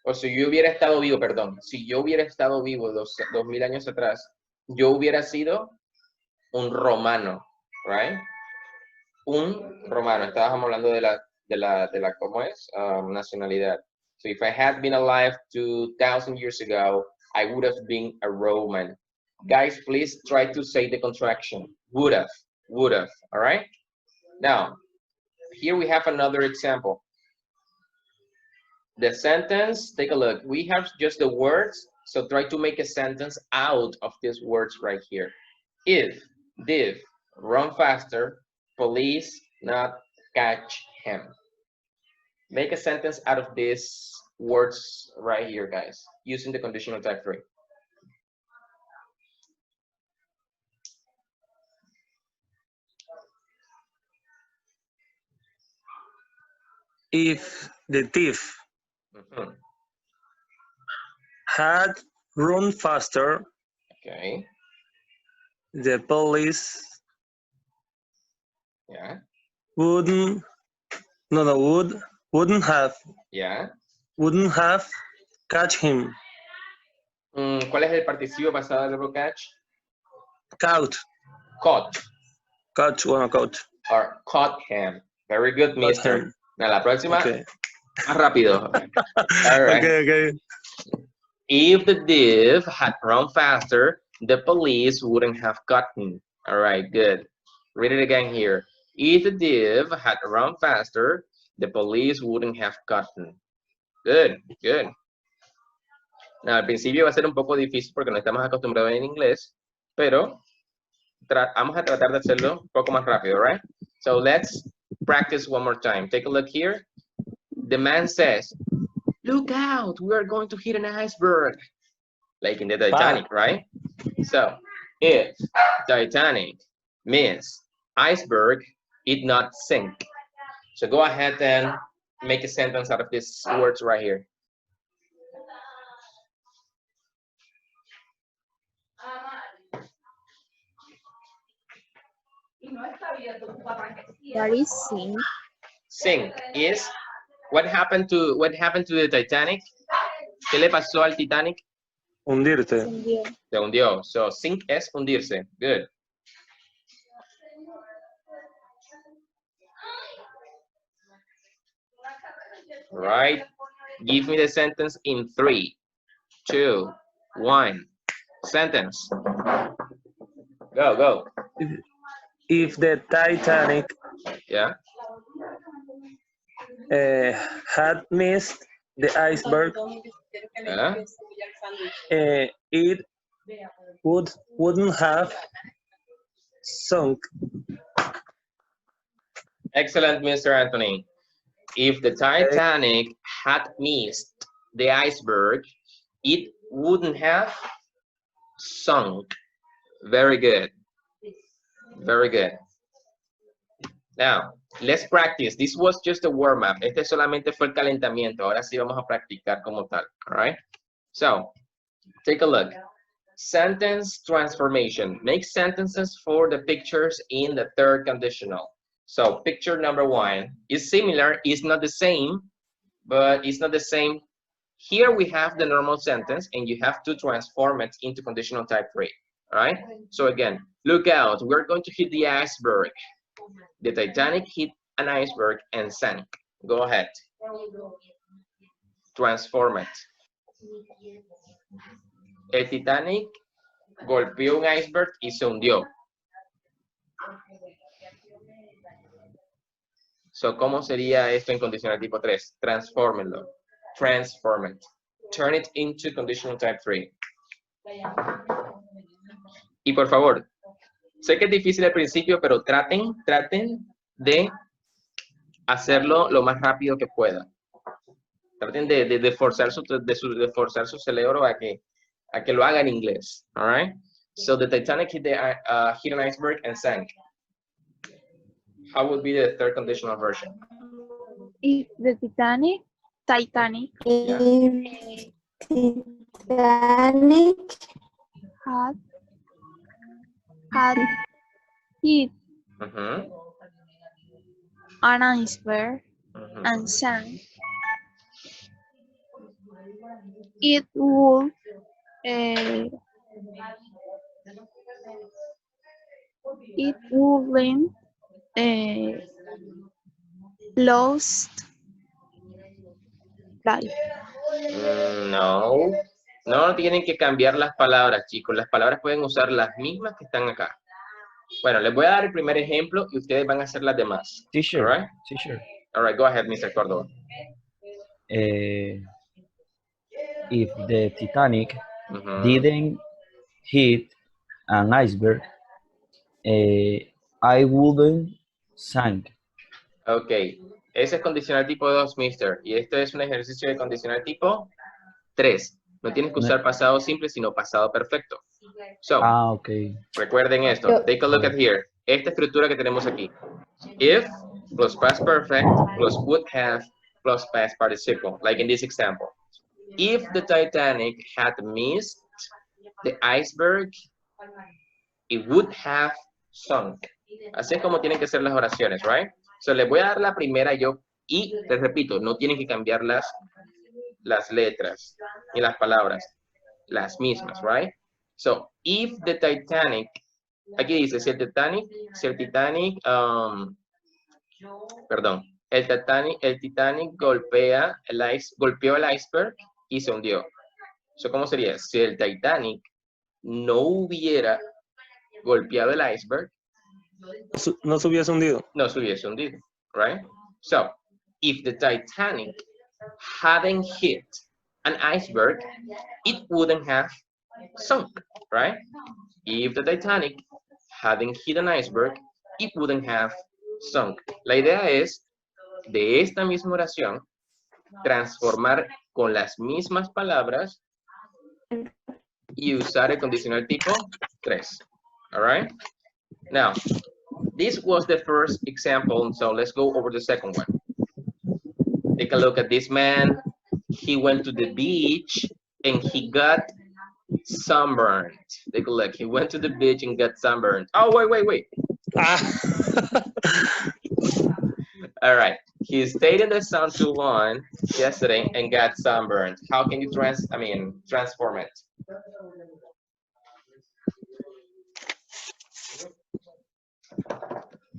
Speaker 1: o si yo hubiera estado vivo, perdón, si yo hubiera estado vivo 2,000 años atrás, yo hubiera sido un romano, right? Un romano. Estábamos hablando de la ¿cómo es? Nacionalidad. So if I had been alive 2,000 years ago, I would have been a Roman. Guys, please try to say the contraction. Would have, all right? Now, here we have another example. The sentence, take a look. We have just the words, so try to make a sentence out of these words right here. If, div, run faster, police not catch him. Make a sentence out of these words right here, guys, using the conditional type 3.
Speaker 3: if the thief had run faster,
Speaker 1: Okay.
Speaker 3: the police
Speaker 1: Yeah.
Speaker 3: would Wouldn't have.
Speaker 1: Yeah.
Speaker 3: Wouldn't have catch him.
Speaker 1: ¿Cuál es el participio pasado del verbo catch?
Speaker 3: Caught.
Speaker 1: Caught.
Speaker 3: Caught. Bueno, caught.
Speaker 1: Or caught him. Very good,
Speaker 3: Caught
Speaker 1: mister.
Speaker 3: him.
Speaker 1: Now, la próxima,
Speaker 3: Okay.
Speaker 1: más rápido. All right.
Speaker 3: Okay.
Speaker 1: If the thief had run faster, the police wouldn't have gotten. All right, good. Read it again here. If the thief had run faster, the police wouldn't have gotten. Good, good. Now, al principio va a ser un poco difícil porque no estamos acostumbrados en inglés, pero vamos a tratar de hacerlo un poco más rápido, right? So let's practice one more time. Take a look here. The man says, "Look out, we are going to hit an iceberg." Like in the Titanic, right? So, if Titanic means iceberg, it not sink. So go ahead and make a sentence out of these words right here.
Speaker 4: What is sink?
Speaker 1: Sink is what happened to the Titanic? ¿Qué le pasó al Titanic?
Speaker 3: Hundirte.
Speaker 1: Se hundió. So sink es hundirse. Good. Right. Give me the sentence in 3, 2, 1. Sentence. Go.
Speaker 3: If the Titanic
Speaker 1: Yeah.
Speaker 3: had missed the iceberg, it wouldn't have sunk.
Speaker 1: Excellent, Mr. Anthony. If the Titanic had missed the iceberg, it wouldn't have sunk. Very good. Very good. Now, let's practice. This was just a warm-up. Este solamente fue el calentamiento. Ahora sí vamos a practicar como tal. All right? So, take a look. Sentence transformation. Make sentences for the pictures in the third conditional. So, picture number 1 is similar. It's not the same, but it's not the same. Here we have the normal sentence, and you have to transform it into conditional type 3. All right? So again, look out. We're going to hit the iceberg. The Titanic hit an iceberg and sank. Go ahead. Transform it. El Titanic golpeó un iceberg y se hundió. So, ¿cómo sería esto en condicional tipo 3? Transfórmenlo. Transform it. Turn it into conditional type 3. Y por favor, sé que es difícil al principio, pero traten de hacerlo lo más rápido que puedan. Traten de forzar su cerebro a que lo haga en inglés. All right? So the Titanic hit an iceberg and sank. How would be the third conditional version?
Speaker 4: If the Titanic had hit an iceberg and sank, it would wouldn't lost life.
Speaker 1: No tienen que cambiar las palabras, chicos. Las palabras pueden usar las mismas que están acá. Bueno, les voy a dar el primer ejemplo y ustedes van a hacer las demás.
Speaker 7: Teacher.
Speaker 1: All right?
Speaker 7: Teacher.
Speaker 1: All right, go ahead, Mr. Córdoba.
Speaker 7: If the Titanic didn't hit an iceberg, I wouldn't sink.
Speaker 1: Ok, ese es condicional tipo 2, mister. Y esto es un ejercicio de condicional tipo 3. No tienes que usar pasado simple, sino pasado perfecto. So,
Speaker 7: Okay.
Speaker 1: recuerden esto. Take a look at here. Esta estructura que tenemos aquí. If plus past perfect plus would have plus past participle, like in this example. If the Titanic had missed the iceberg, it would have sunk. Así es como tienen que ser las oraciones, right? So, les voy a dar la primera yo Y te repito, no tienen que cambiar las letras ni las palabras, las mismas, right? So, if the Titanic, aquí dice, si el Titanic, perdón, el Titanic golpeó el iceberg y se hundió. So, ¿cómo sería? Si el Titanic no hubiera golpeado el iceberg,
Speaker 3: No se hubiese hundido.
Speaker 1: no se hubiese hundido, right? So, if the Titanic hadn't hit an iceberg, it wouldn't have sunk, right? If the Titanic hadn't hit an iceberg, it wouldn't have sunk. La idea es, de esta misma oración, transformar con las mismas palabras y usar el condicional tipo 3. All right? Now, this was the first example, so let's go over the second one. Take a look at this man. He went to the beach and he got sunburned. Take a look. He went to the beach and got sunburned. Oh, wait. All right. He stayed in the sun too long yesterday and got sunburned. How can you transform it?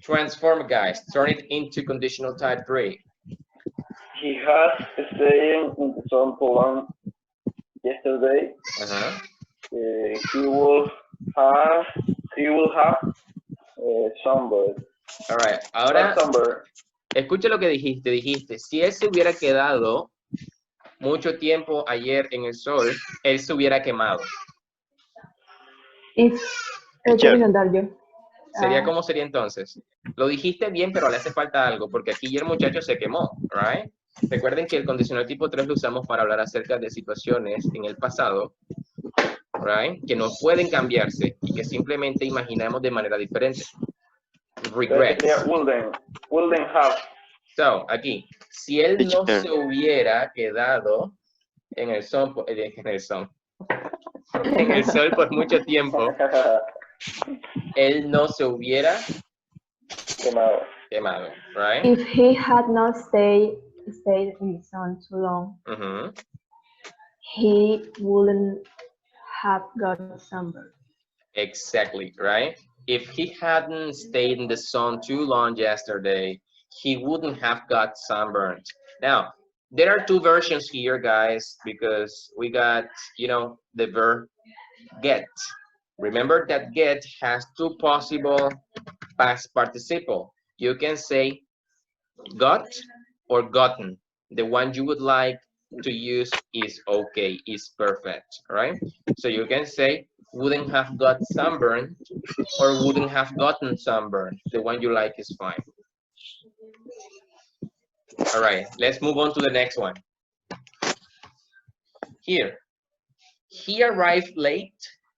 Speaker 1: Transform, guys. Turn it into conditional type 3.
Speaker 6: He has stayed in the sun too long yesterday. He will have sunburn.
Speaker 1: All right. Ahora, escucha lo que dijiste. Dijiste, si él se hubiera quedado mucho tiempo ayer en el sol, él se hubiera quemado. ¿Sería cómo sería entonces? Lo dijiste bien, pero le hace falta algo, porque aquí el muchacho se quemó, right? Recuerden que el condicional tipo 3 lo usamos para hablar acerca de situaciones en el pasado, right? Que no pueden cambiarse y que simplemente imaginamos de manera diferente. Regrets.
Speaker 6: Wouldn't have.
Speaker 1: So, aquí, si él no se hubiera quedado en el sol por mucho tiempo, él no se hubiera quemado, right?
Speaker 5: If he had not stayed in the sun too long, he wouldn't have got sunburned.
Speaker 1: Exactly, right? If he hadn't stayed in the sun too long yesterday, he wouldn't have got sunburned. Now, there are two versions here, guys, because we got, the verb get. Remember that get has two possible past participle. You can say got or gotten. The one you would like to use is okay, is perfect, right? So you can say wouldn't have got sunburned or wouldn't have gotten sunburned. The one you like is fine. All right, let's move on to the next one. Here, he arrived late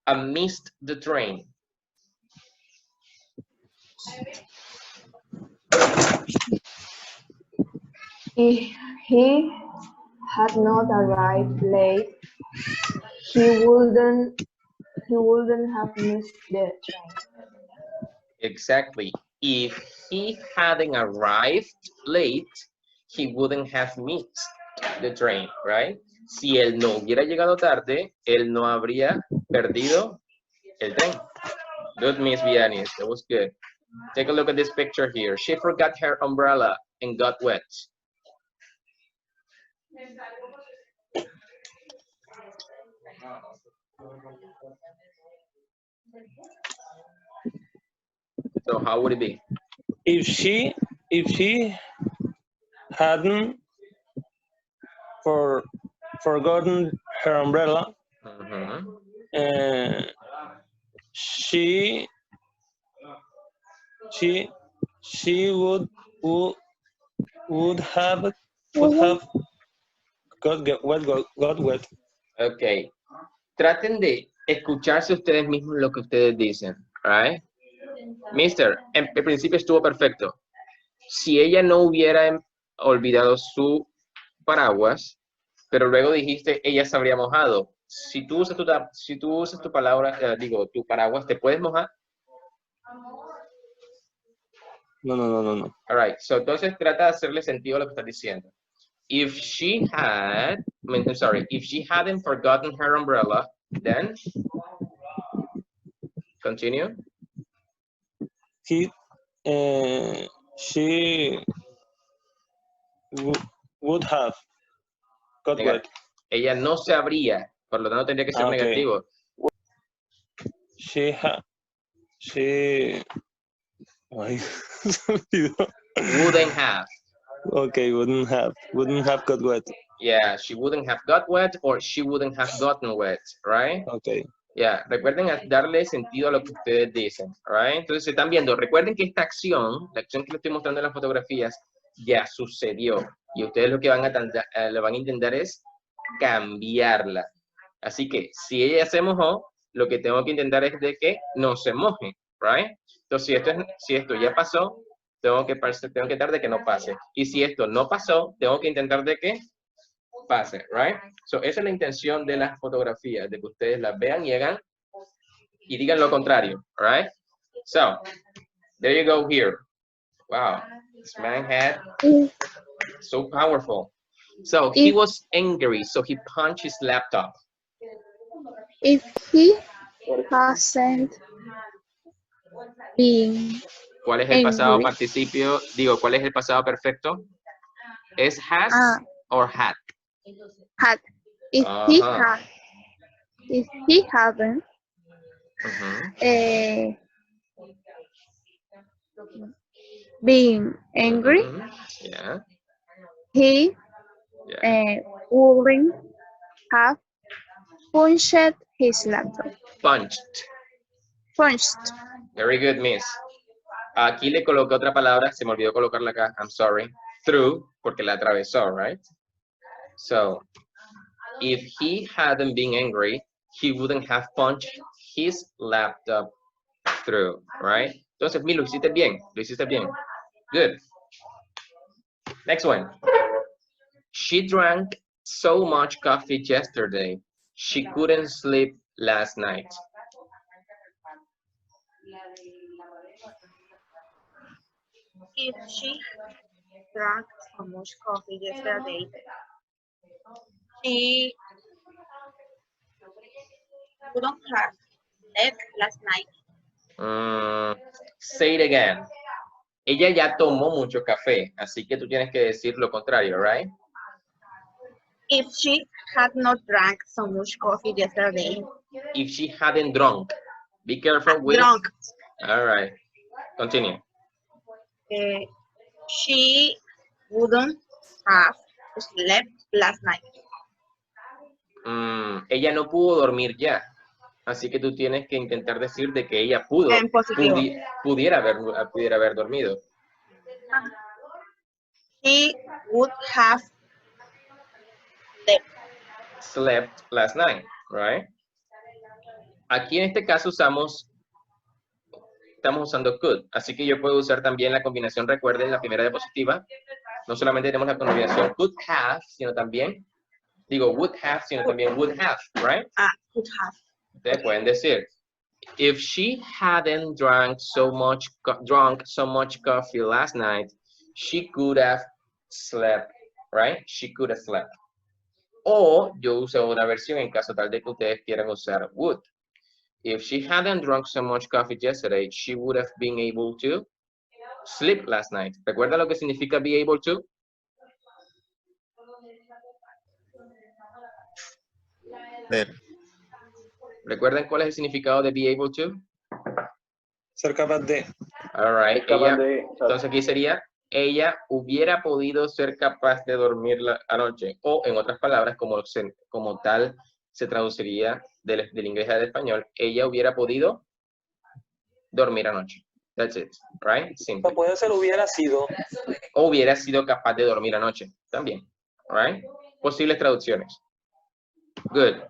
Speaker 1: and missed the train.
Speaker 5: If he had not arrived late, he wouldn't have missed the train.
Speaker 1: Exactly. If he hadn't arrived late, he wouldn't have missed the train, right? Si él no hubiera llegado tarde, él no habría perdido el tren. Good, Miss Vianis. That was good. Take a look at this picture here. She forgot her umbrella and got wet. So how would it be?
Speaker 3: If she hadn't forgotten her umbrella, she would have got wet.
Speaker 1: Okay. Traten de escucharse ustedes mismos lo que ustedes dicen, right? Mister, en principio estuvo perfecto. Si ella no hubiera olvidado su paraguas, pero luego dijiste ella se habría mojado. Si tú usas tu palabra, tu paraguas, ¿te puedes mojar?
Speaker 3: No.
Speaker 1: All right, so entonces trata de hacerle sentido a lo que estás diciendo. If she had, I'm sorry, if she hadn't forgotten her umbrella, then continue.
Speaker 3: She would have got
Speaker 1: Venga,
Speaker 3: wet.
Speaker 1: ella no se habría, por lo tanto tendría que ser
Speaker 3: Okay.
Speaker 1: negativo.
Speaker 3: Ay, se me olvidó.
Speaker 1: Wouldn't have.
Speaker 3: Okay, wouldn't have got wet.
Speaker 1: Yeah, she wouldn't have got wet or she wouldn't have gotten wet, right?
Speaker 3: Okay.
Speaker 1: Yeah, recuerden darle sentido a lo que ustedes dicen, right? Entonces, están viendo, recuerden que esta acción, la acción que les estoy mostrando en las fotografías, ya sucedió. Y ustedes lo que van a intentar es cambiarla. Así que, si ella se mojó, lo que tengo que intentar es de que no se moje, right? Entonces, si esto ya pasó, tengo que tratar de que no pase. Y si esto no pasó, tengo que intentar de que pase, right? So, esa es la intención de las fotografías, de que ustedes las vean y hagan y digan lo contrario, right? So, there you go here. Wow, this man had so powerful. So, he was angry, so he punched his laptop.
Speaker 4: If he hasn't been
Speaker 1: ¿Cuál es el pasado
Speaker 4: angry.
Speaker 1: participio? Digo, ¿cuál es el pasado perfecto? ¿Es has or had?
Speaker 4: Had. If he hadn't been angry,
Speaker 1: Yeah.
Speaker 4: he wouldn't have punched his laptop. Punched.
Speaker 1: Very good, miss. Aquí le coloqué otra palabra, se me olvidó colocarla acá, I'm sorry. Through, porque la atravesó, right? So, if he hadn't been angry, he wouldn't have punched his laptop through, right? Entonces, mi, lo hiciste bien, Good. Next one. She drank so much coffee yesterday, she couldn't sleep last night.
Speaker 4: If she drank so much coffee yesterday, she wouldn't have slept last night.
Speaker 1: Say it again. Ella ya tomó mucho café, así que tú tienes que decir lo contrario, right?
Speaker 4: If she had not drank so much coffee yesterday.
Speaker 1: If she hadn't drunk. Be careful with...
Speaker 4: Drunk.
Speaker 1: All right. Continue.
Speaker 4: She wouldn't have slept last night.
Speaker 1: Ella no pudo dormir ya. Así que tú tienes que intentar decir de que ella pudiera haber dormido.
Speaker 4: She would have
Speaker 1: slept last night, right? Aquí en este caso estamos usando could, así que yo puedo usar también la combinación, recuerden, la primera diapositiva. No solamente tenemos la combinación could have, sino también, would have, sino también would have, right?
Speaker 4: Would have.
Speaker 1: Ustedes pueden decir, if she hadn't drunk so much coffee last night, she could have slept, right? She could have slept. O yo uso una versión en caso tal de que ustedes quieran usar would. If she hadn't drunk so much coffee yesterday, she would have been able to sleep last night. ¿Recuerda lo que significa be able to? ¿Recuerdan cuál es el significado de be able to?
Speaker 3: Ser capaz de.
Speaker 1: All right. Entonces aquí sería, ella hubiera podido ser capaz de dormir anoche. O en otras palabras, como tal se traduciría del inglés al español, ella hubiera podido dormir anoche. That's it, right? Simple.
Speaker 3: O puede ser hubiera sido.
Speaker 1: O hubiera sido capaz de dormir anoche, también, right? Posibles traducciones. Good.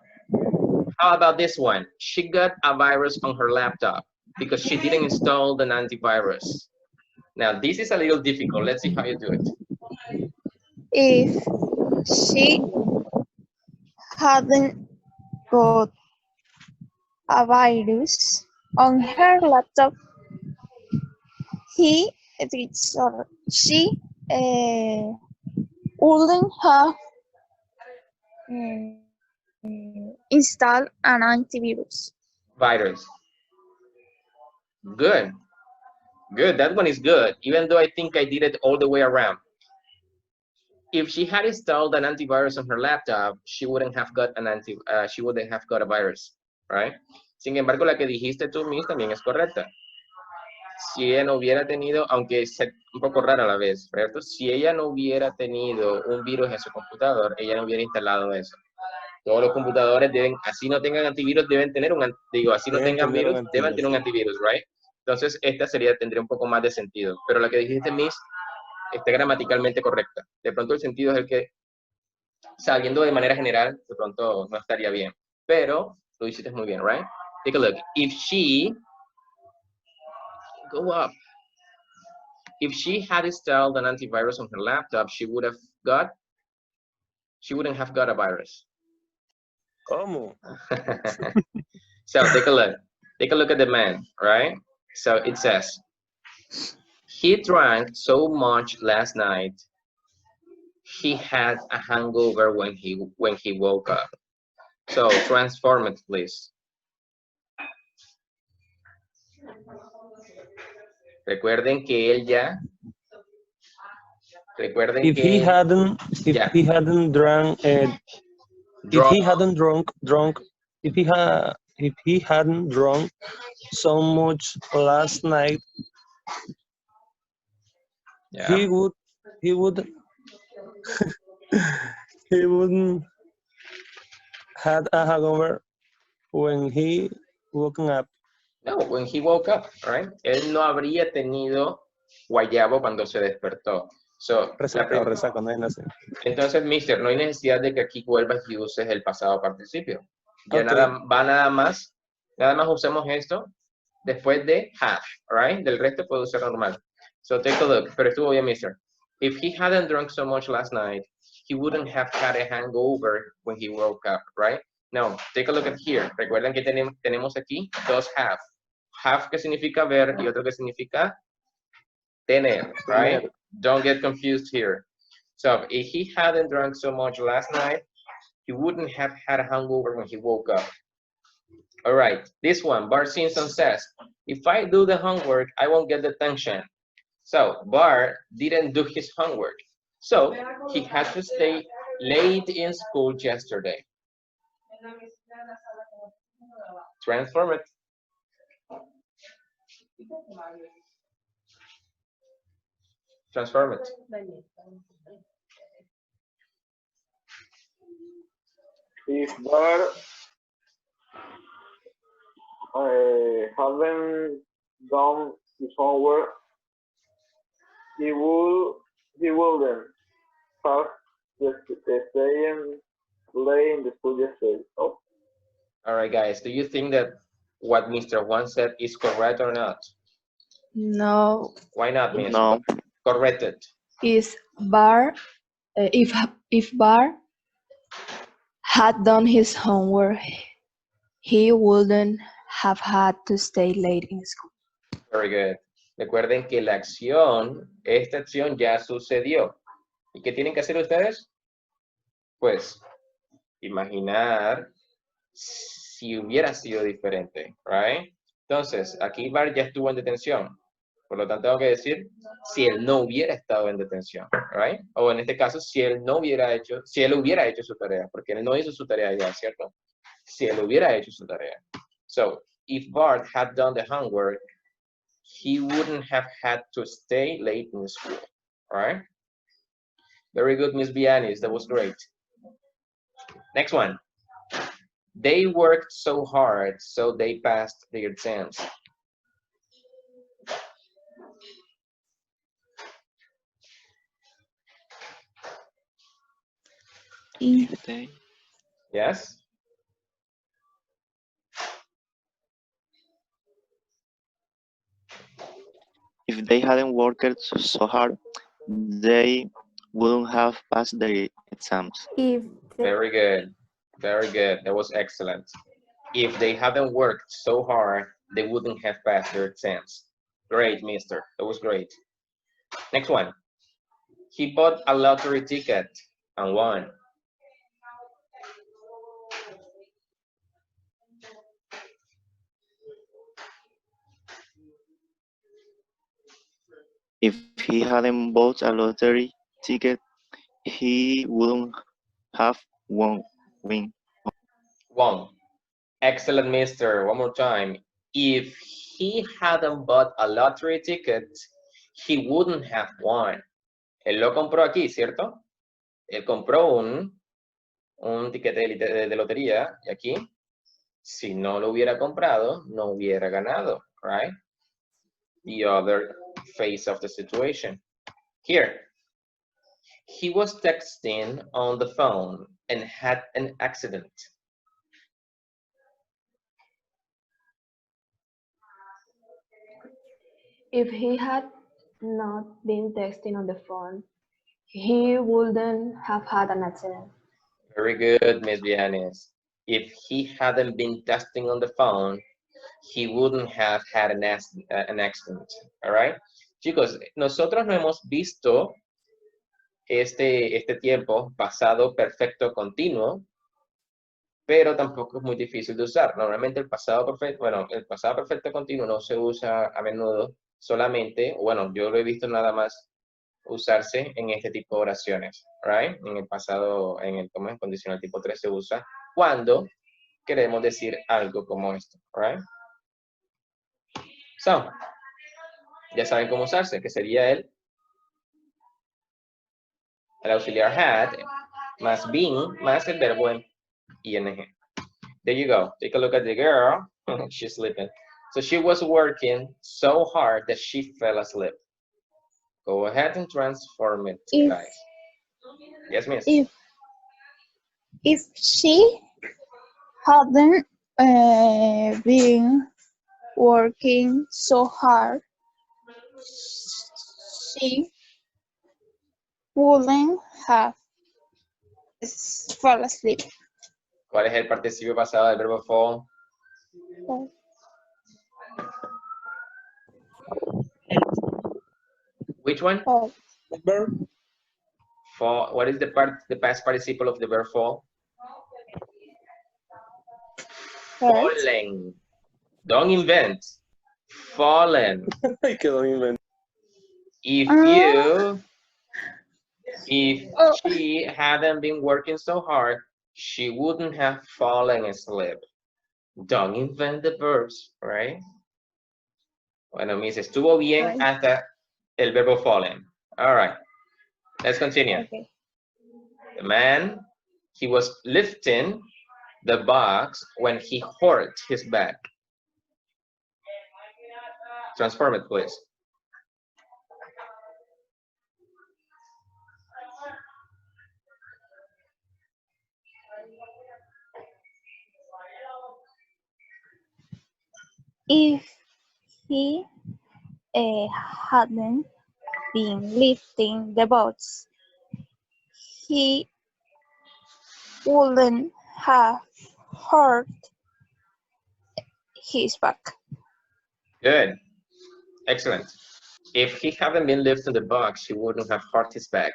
Speaker 1: How about this one? She got a virus on her laptop because she didn't install the antivirus. Now, this is a little difficult. Let's see how you do it.
Speaker 4: If she hadn't got a virus on her laptop, he
Speaker 8: She wouldn't have installed an antivirus.
Speaker 1: Virus. Good. Good. That one is good. Even though I think I did it all the way around. If she had installed an antivirus on her laptop, she wouldn't have got a virus, right? Sin embargo, la que dijiste tú, Miss, también es correcta. Si ella no hubiera tenido, aunque es un poco rara a la vez, ¿cierto? Si ella no hubiera tenido un virus en su computador, ella no hubiera instalado eso. Todos los computadores deben, así no tengan antivirus, deben tener así no tengan virus, deben tener un antivirus, right? Entonces, esta tendría un poco más de sentido. Pero la que dijiste, Miss, está gramaticalmente correcta. De pronto el sentido es el que, sabiendo de manera general, de pronto no estaría bien. Pero lo hiciste muy bien, right? Take a look. If she, go up. If she had installed an antivirus on her laptop, she wouldn't have got a virus.
Speaker 3: ¿Cómo?
Speaker 1: So take a look. Take a look at the man, right? So it says, he drank so much last night, he had a hangover when he woke up. So transform it, please. Recuerden que él ya. Recuerden
Speaker 3: if
Speaker 1: que
Speaker 3: he hadn't drunk, if he hadn't drunk so much last night,
Speaker 1: yeah.
Speaker 3: he wouldn't had a hangover when he woken up.
Speaker 1: No, when he woke up, right? Él no habría tenido guayabo cuando se despertó. So,
Speaker 3: Resaca, no es así.
Speaker 1: Entonces, mister, no hay necesidad de que aquí vuelvas y uses el pasado participio. Ya
Speaker 3: Okay.
Speaker 1: nada más usemos esto después de have, right? Del resto puedo usar normal. So take a look, pero estuvo bien, mister. If he hadn't drunk so much last night, he wouldn't have had a hangover when he woke up, right? Now, take a look at here. Recuerden que tenemos aquí dos have. Have que significa ver y otro que significa tener, right? Don't get confused here. So if he hadn't drunk so much last night, he wouldn't have had a hangover when he woke up. All right, this one, Bart Simpson says, if I do the homework, I won't get detention. So Bart didn't do his homework. So he had to stay late in school yesterday. Transform it. Transform it.
Speaker 6: If Bart haven't done his homework, he wouldn't have staying late in the school yesterday. Oh.
Speaker 1: All right, guys. Do you think that what Mr. Juan said is correct or not?
Speaker 5: No.
Speaker 1: Why not, Miss?
Speaker 9: No.
Speaker 1: Correct it.
Speaker 5: Is Bar, if Bar had done his homework, he wouldn't have had to stay late in school.
Speaker 1: Very good. Recuerden que la acción, esta acción ya sucedió. ¿Y qué tienen que hacer ustedes? Pues, imaginar si hubiera sido diferente, right? Entonces, aquí Bart ya estuvo en detención. Por lo tanto, tengo que decir si él no hubiera estado en detención, right? O en este caso, si él hubiera hecho su tarea, porque él no hizo su tarea ya, ¿cierto? Si él hubiera hecho su tarea. So, if Bart had done the homework, he wouldn't have had to stay late in school, all right? Very good, Miss Bianis, that was great. Next one. They worked so hard, so they passed their exams. Yes?
Speaker 9: If they hadn't worked so hard, they wouldn't have passed their exams.
Speaker 1: Very good. Very good. That was excellent. If they hadn't worked so hard, they wouldn't have passed their exams. Great, mister. That was great. Next one. He bought a lottery ticket and won.
Speaker 9: If he hadn't bought a lottery ticket, he wouldn't have won.
Speaker 1: Won. Excellent, mister. One more time. If he hadn't bought a lottery ticket, he wouldn't have won. Él lo compró aquí, ¿cierto? Él compró un tiquete de lotería y aquí, si no lo hubiera comprado, no hubiera ganado, right? The other face of the situation. Here, he was texting on the phone and had an accident.
Speaker 5: If he had not been texting on the phone, he wouldn't have had an accident.
Speaker 1: Very good, Miss Vianes. If he hadn't been texting on the phone, he wouldn't have had an accident. All right? Chicos, nosotros no hemos visto este tiempo pasado perfecto continuo, pero tampoco es muy difícil de usar. Normalmente el pasado perfecto continuo no se usa a menudo solamente, bueno, yo lo he visto nada más usarse en este tipo de oraciones, right? En el pasado, como en condicional tipo 3 se usa cuando queremos decir algo como esto, right? So, ya saben cómo usarse, que sería el auxiliar had más been más el verbo en ing. There you go. Take a look at the girl. She's sleeping. So she was working so hard that she fell asleep. Go ahead and transform it, guys. Yes, miss.
Speaker 8: If she hadn't been working so hard, she wouldn't have fall asleep.
Speaker 1: ¿Cuál es el participio pasado del verbo fall? Which one?
Speaker 3: Fall.
Speaker 1: Fall. What is the past participle of the verb fall? Falling. Don't invent. Fallen.
Speaker 3: I can't invent.
Speaker 1: If she hadn't been working so hard, she wouldn't have fallen asleep. Don't invent the verbs, right? Bueno, Miss, estuvo bien hasta el verbo fallen. All right, let's continue.
Speaker 2: Okay.
Speaker 1: The man, he was lifting the box when he hurt his back. Transform it, please.
Speaker 8: If he hadn't been lifting the boats, he wouldn't have hurt his back.
Speaker 1: Good. Excellent. If he hadn't been lifting the box, he wouldn't have hurt his back.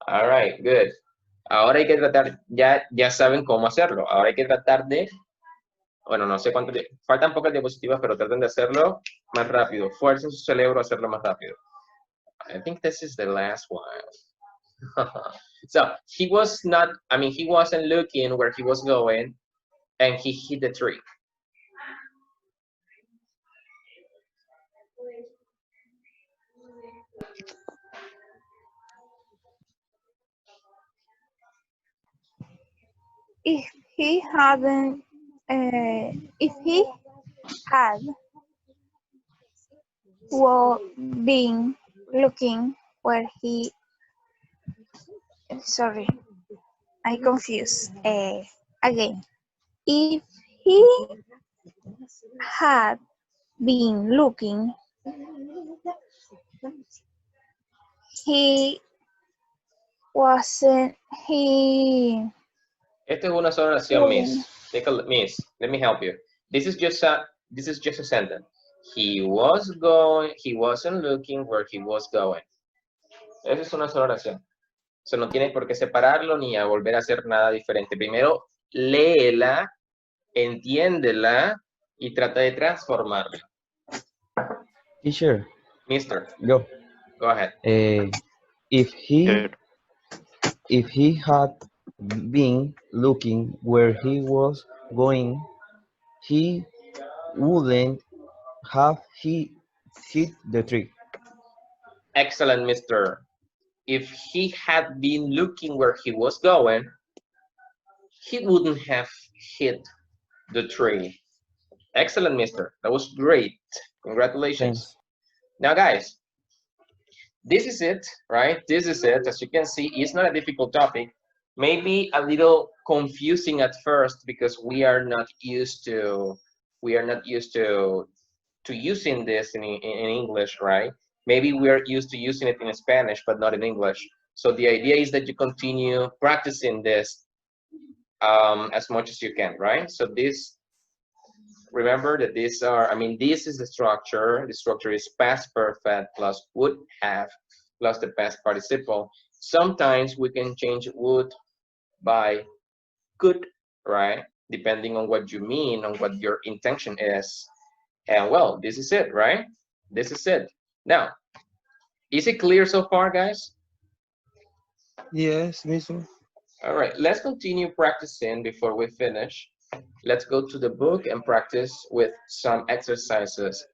Speaker 1: All right, good. Ahora hay que tratar, ya saben cómo hacerlo. Ahora hay que tratar de, bueno, no sé cuánto, faltan pocas diapositivas, pero traten de hacerlo más rápido. Fuercen su cerebro a hacerlo más rápido. I think this is the last one. So, he wasn't looking where he was going, and he hit the tree.
Speaker 8: If he had been looking where he, sorry, I confused again. If he had been looking, he wasn't,
Speaker 1: Esta es una sola oración, Miss. Miss, let me help you. This is just a sentence. He wasn't looking where he was going. Esa es una sola oración. So, no tienes por qué separarlo ni a volver a hacer nada diferente. Primero, léela, entiéndela y trata de transformarla.
Speaker 7: Teacher,
Speaker 1: Mister,
Speaker 7: yo.
Speaker 1: go ahead.
Speaker 7: If he had been looking where he was going, he wouldn't have hit the tree.
Speaker 1: Excellent, mister. If he had been looking where he was going, he wouldn't have hit the tree. Excellent, mister. That was great. Congratulations.
Speaker 7: Thanks.
Speaker 1: Now, guys, this is it, right? This is it. As you can see, it's not a difficult topic. Maybe a little confusing at first because we are not used to using this in English, right? Maybe we are used to using it in Spanish, but not in English. So the idea is that you continue practicing this as much as you can, right? So this, remember that these are, this is the structure. The structure is past perfect plus would have plus the past participle. Sometimes we can change would by could, right? Depending on what you mean, on what your intention is. And well, this is it, right? This is it. Now, is it clear so far, guys?
Speaker 3: Yes, mister.
Speaker 1: All right, let's continue practicing before we finish. Let's go to the book and practice with some exercises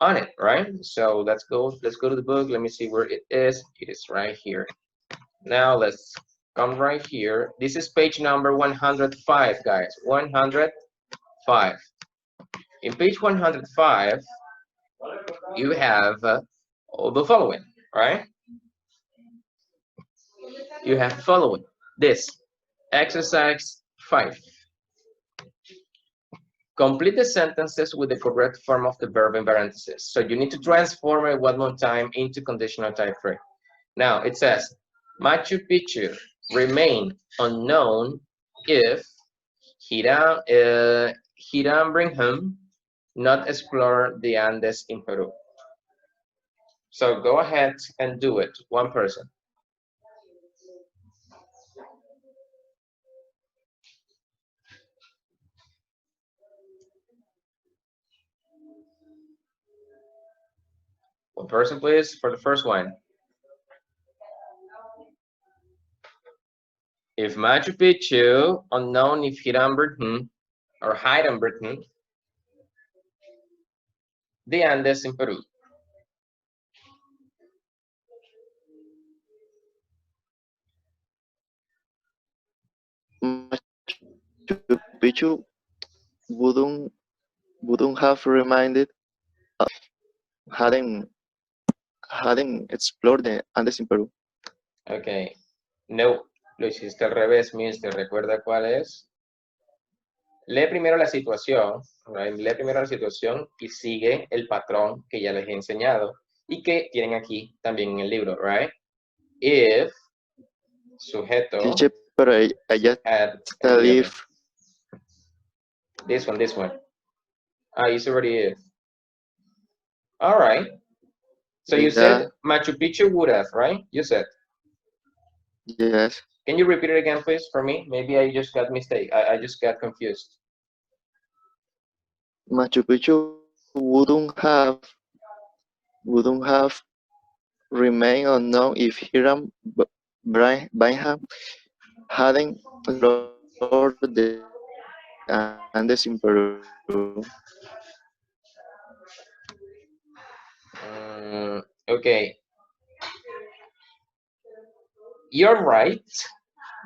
Speaker 1: on it, right? So let's go to the book. Let me see where it is. It is right here. Now let's come right here. This is page number 105, guys. 105. In page 105, you have all the following, right? You have following. This, exercise 5. Complete the sentences with the correct form of the verb in parentheses. So you need to transform it one more time into conditional type 3. Now it says, Machu Picchu remain unknown if Hiram Brigham not explore the Andes in Peru. So go ahead and do it, one person. One person, please, for the first one. If Machu Picchu, unknown if Hiram Brigham or Hiram Brigham, the Andes in Peru.
Speaker 9: Machu Picchu wouldn't have reminded hadn't explored the Andes in Peru.
Speaker 1: Okay, no, lo hiciste al revés, mister. ¿Recuerda cuál es? Lee primero la situación, right? Lee primero la situación y sigue el patrón que ya les he enseñado y que tienen aquí también en el libro, right? If, sujeto,
Speaker 9: Teacher, pero ella está if.
Speaker 1: This one. Ah, it's already if. All right. So you said Machu Picchu would have, right? You said.
Speaker 9: Yes.
Speaker 1: Can you repeat it again, please, for me? Maybe I just got mistake. I just got confused.
Speaker 9: Machu Picchu wouldn't have remained unknown if Hiram Bingham hadn't explored the Andes in Peru.
Speaker 1: Okay. You're right,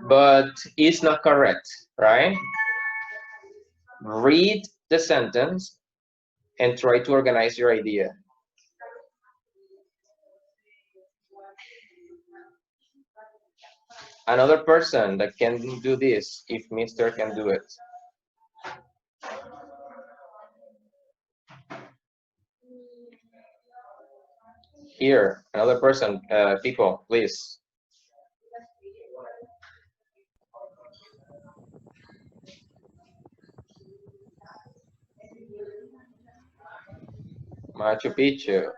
Speaker 1: but it's not correct, right? Read the sentence and try to organize your idea. Another person that can do this, if Mister can do it. Here, another person, people, please. Machu Picchu.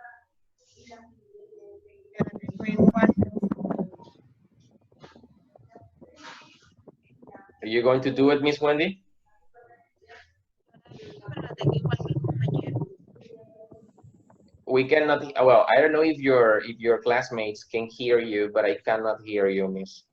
Speaker 1: Are you going to do it, Miss Wendy? We cannot, well, I don't know if your classmates can hear you, but I cannot hear you, Miss.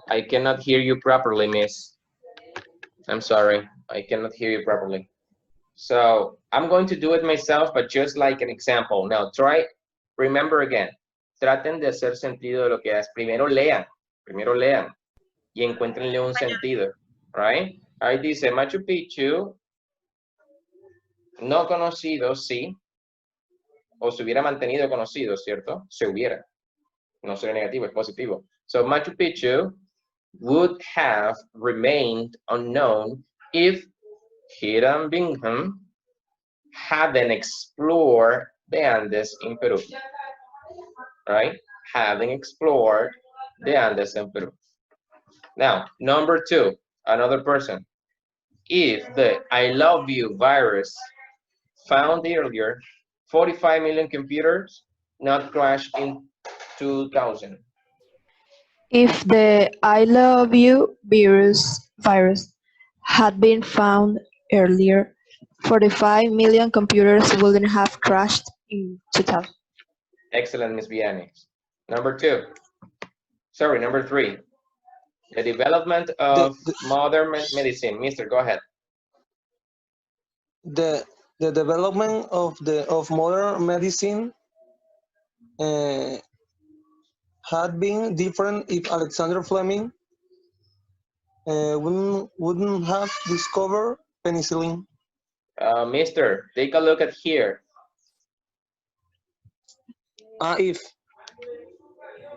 Speaker 1: I cannot hear you properly, Miss. I'm sorry, I cannot hear you properly. So I'm going to do it myself, but just like an example. Now try, remember again, traten de hacer sentido de lo que es. Primero lean y encuéntrenle un sentido, right? Ahí dice Machu Picchu, no conocido, sí, o se hubiera mantenido conocido, ¿cierto? Se hubiera, no sería negativo, es positivo. So Machu Picchu would have remained unknown if Hiram Bingham hadn't explored the Andes in Peru, right? Having explored the Andes in Peru. Now, number 2, another person. If the I love you virus found earlier, 45 million computers not crashed in 2000.
Speaker 5: If the I love you virus had been found earlier, 45 million computers wouldn't have crashed in 2000.
Speaker 1: Excellent, Ms. Vianney. Number 3. The development of modern medicine. Mister, go ahead.
Speaker 3: The development of modern medicine had been different if Alexander Fleming wouldn't have discovered penicillin.
Speaker 1: Mister, take a look at here.
Speaker 3: If.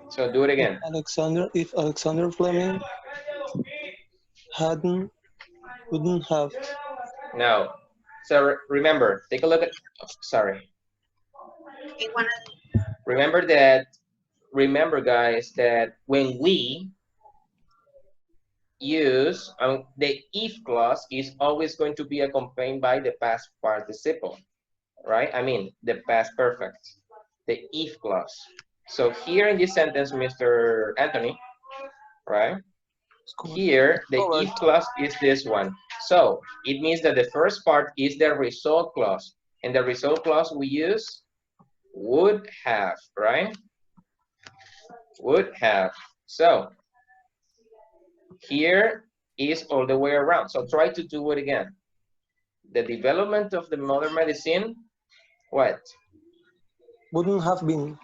Speaker 1: So do it again.
Speaker 3: If Alexander Fleming wouldn't have.
Speaker 1: No. So remember, take a look at, sorry. Remember guys, that when we use, the if clause is always going to be accompanied by the past participle, right? I mean, the past perfect, the if clause. So here in this sentence, Mr. Anthony, right? Here, the if clause is this one. So it means that the first part is the result clause. And the result clause we use would have, right? Would have. So here is all the way around. So try to do it again. The development of the modern medicine, what?
Speaker 3: Wouldn't have been.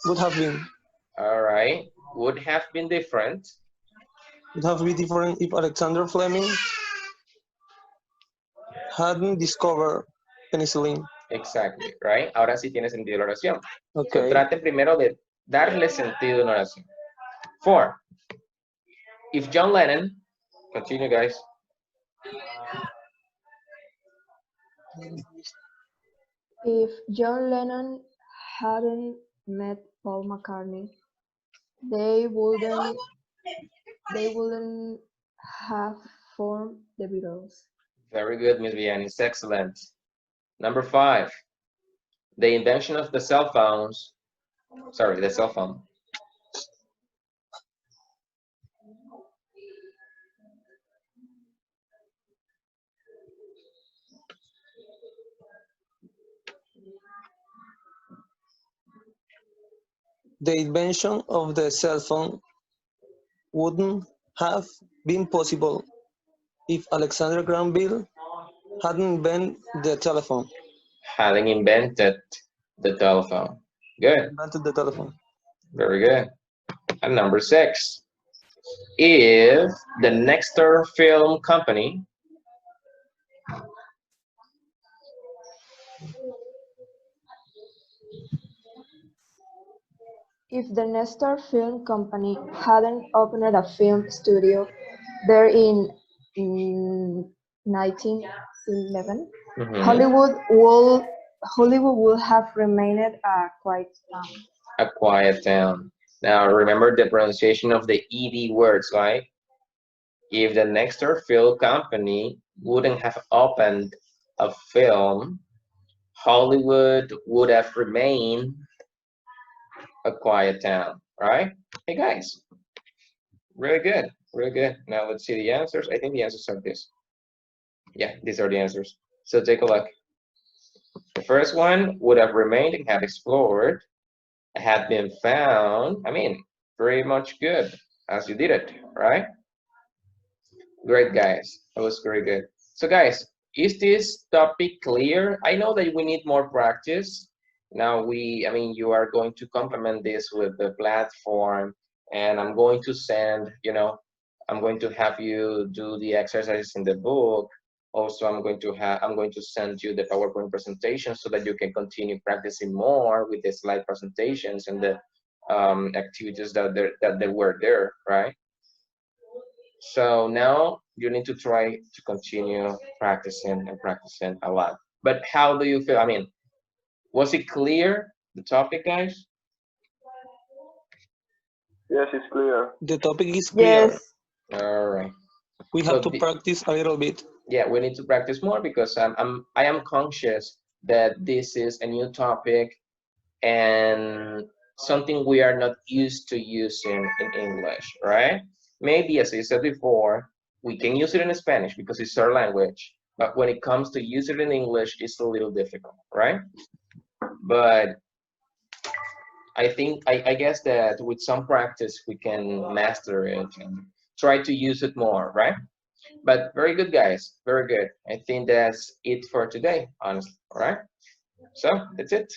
Speaker 3: Would have been.
Speaker 1: All right. Would have been different.
Speaker 3: Would have been different if Alexander Fleming hadn't discovered penicillin.
Speaker 1: Exactly, right? Ahora sí tiene sentido la oración.
Speaker 3: Okay.
Speaker 1: So, trate primero de darle sentido a una oración. 4. If John Lennon, continue guys.
Speaker 5: If John Lennon hadn't met Paul McCartney, they wouldn't have formed the Beatles.
Speaker 1: Very good, Ms. Vianney. Excellent. Number 5. The invention of the cell phone.
Speaker 3: The invention of the cell phone wouldn't have been possible if Alexander Graham Bell hadn't invented the telephone.
Speaker 1: Hadn't invented the telephone. Good.
Speaker 3: Invented the telephone.
Speaker 1: Very good. And number 6. If the Nexstar Film Company
Speaker 5: If the Nexstar Film Company hadn't opened a film studio there in 1911, Hollywood would have remained a quiet town.
Speaker 1: A quiet town. Now remember the pronunciation of the ED words, right? If the Nexter Film Company wouldn't have opened a film, Hollywood would have remained a quiet town, right? Hey guys, really good, really good. Now let's see the answers. I think the answers are this. Yeah, these are the answers. So take a look. The first one would have remained and have explored, had been found. I mean, very much good as you did it, right? Great, guys. That was very good. So guys, is this topic clear? I know that we need more practice. Now I mean, you are going to complement this with the platform, and I'm going to send, I'm going to have you do the exercises in the book. Also, I'm going to send you the PowerPoint presentation so that you can continue practicing more with the slide presentations and the activities that they were there, right? So now you need to try to continue practicing and practicing a lot. But how do you feel? I mean, was it clear, the topic, guys?
Speaker 6: Yes, it's clear.
Speaker 3: The topic is clear.
Speaker 5: Yes.
Speaker 1: All right.
Speaker 3: We have to practice a little bit.
Speaker 1: Yeah, we need to practice more because I am conscious that this is a new topic and something we are not used to using in English, right? Maybe, as I said before, we can use it in Spanish because it's our language, but when it comes to use it in English, it's a little difficult, right? But I guess that with some practice, we can master it and try to use it more, right? But very good, guys, very good. I think that's it for today, honestly, all right? So that's it.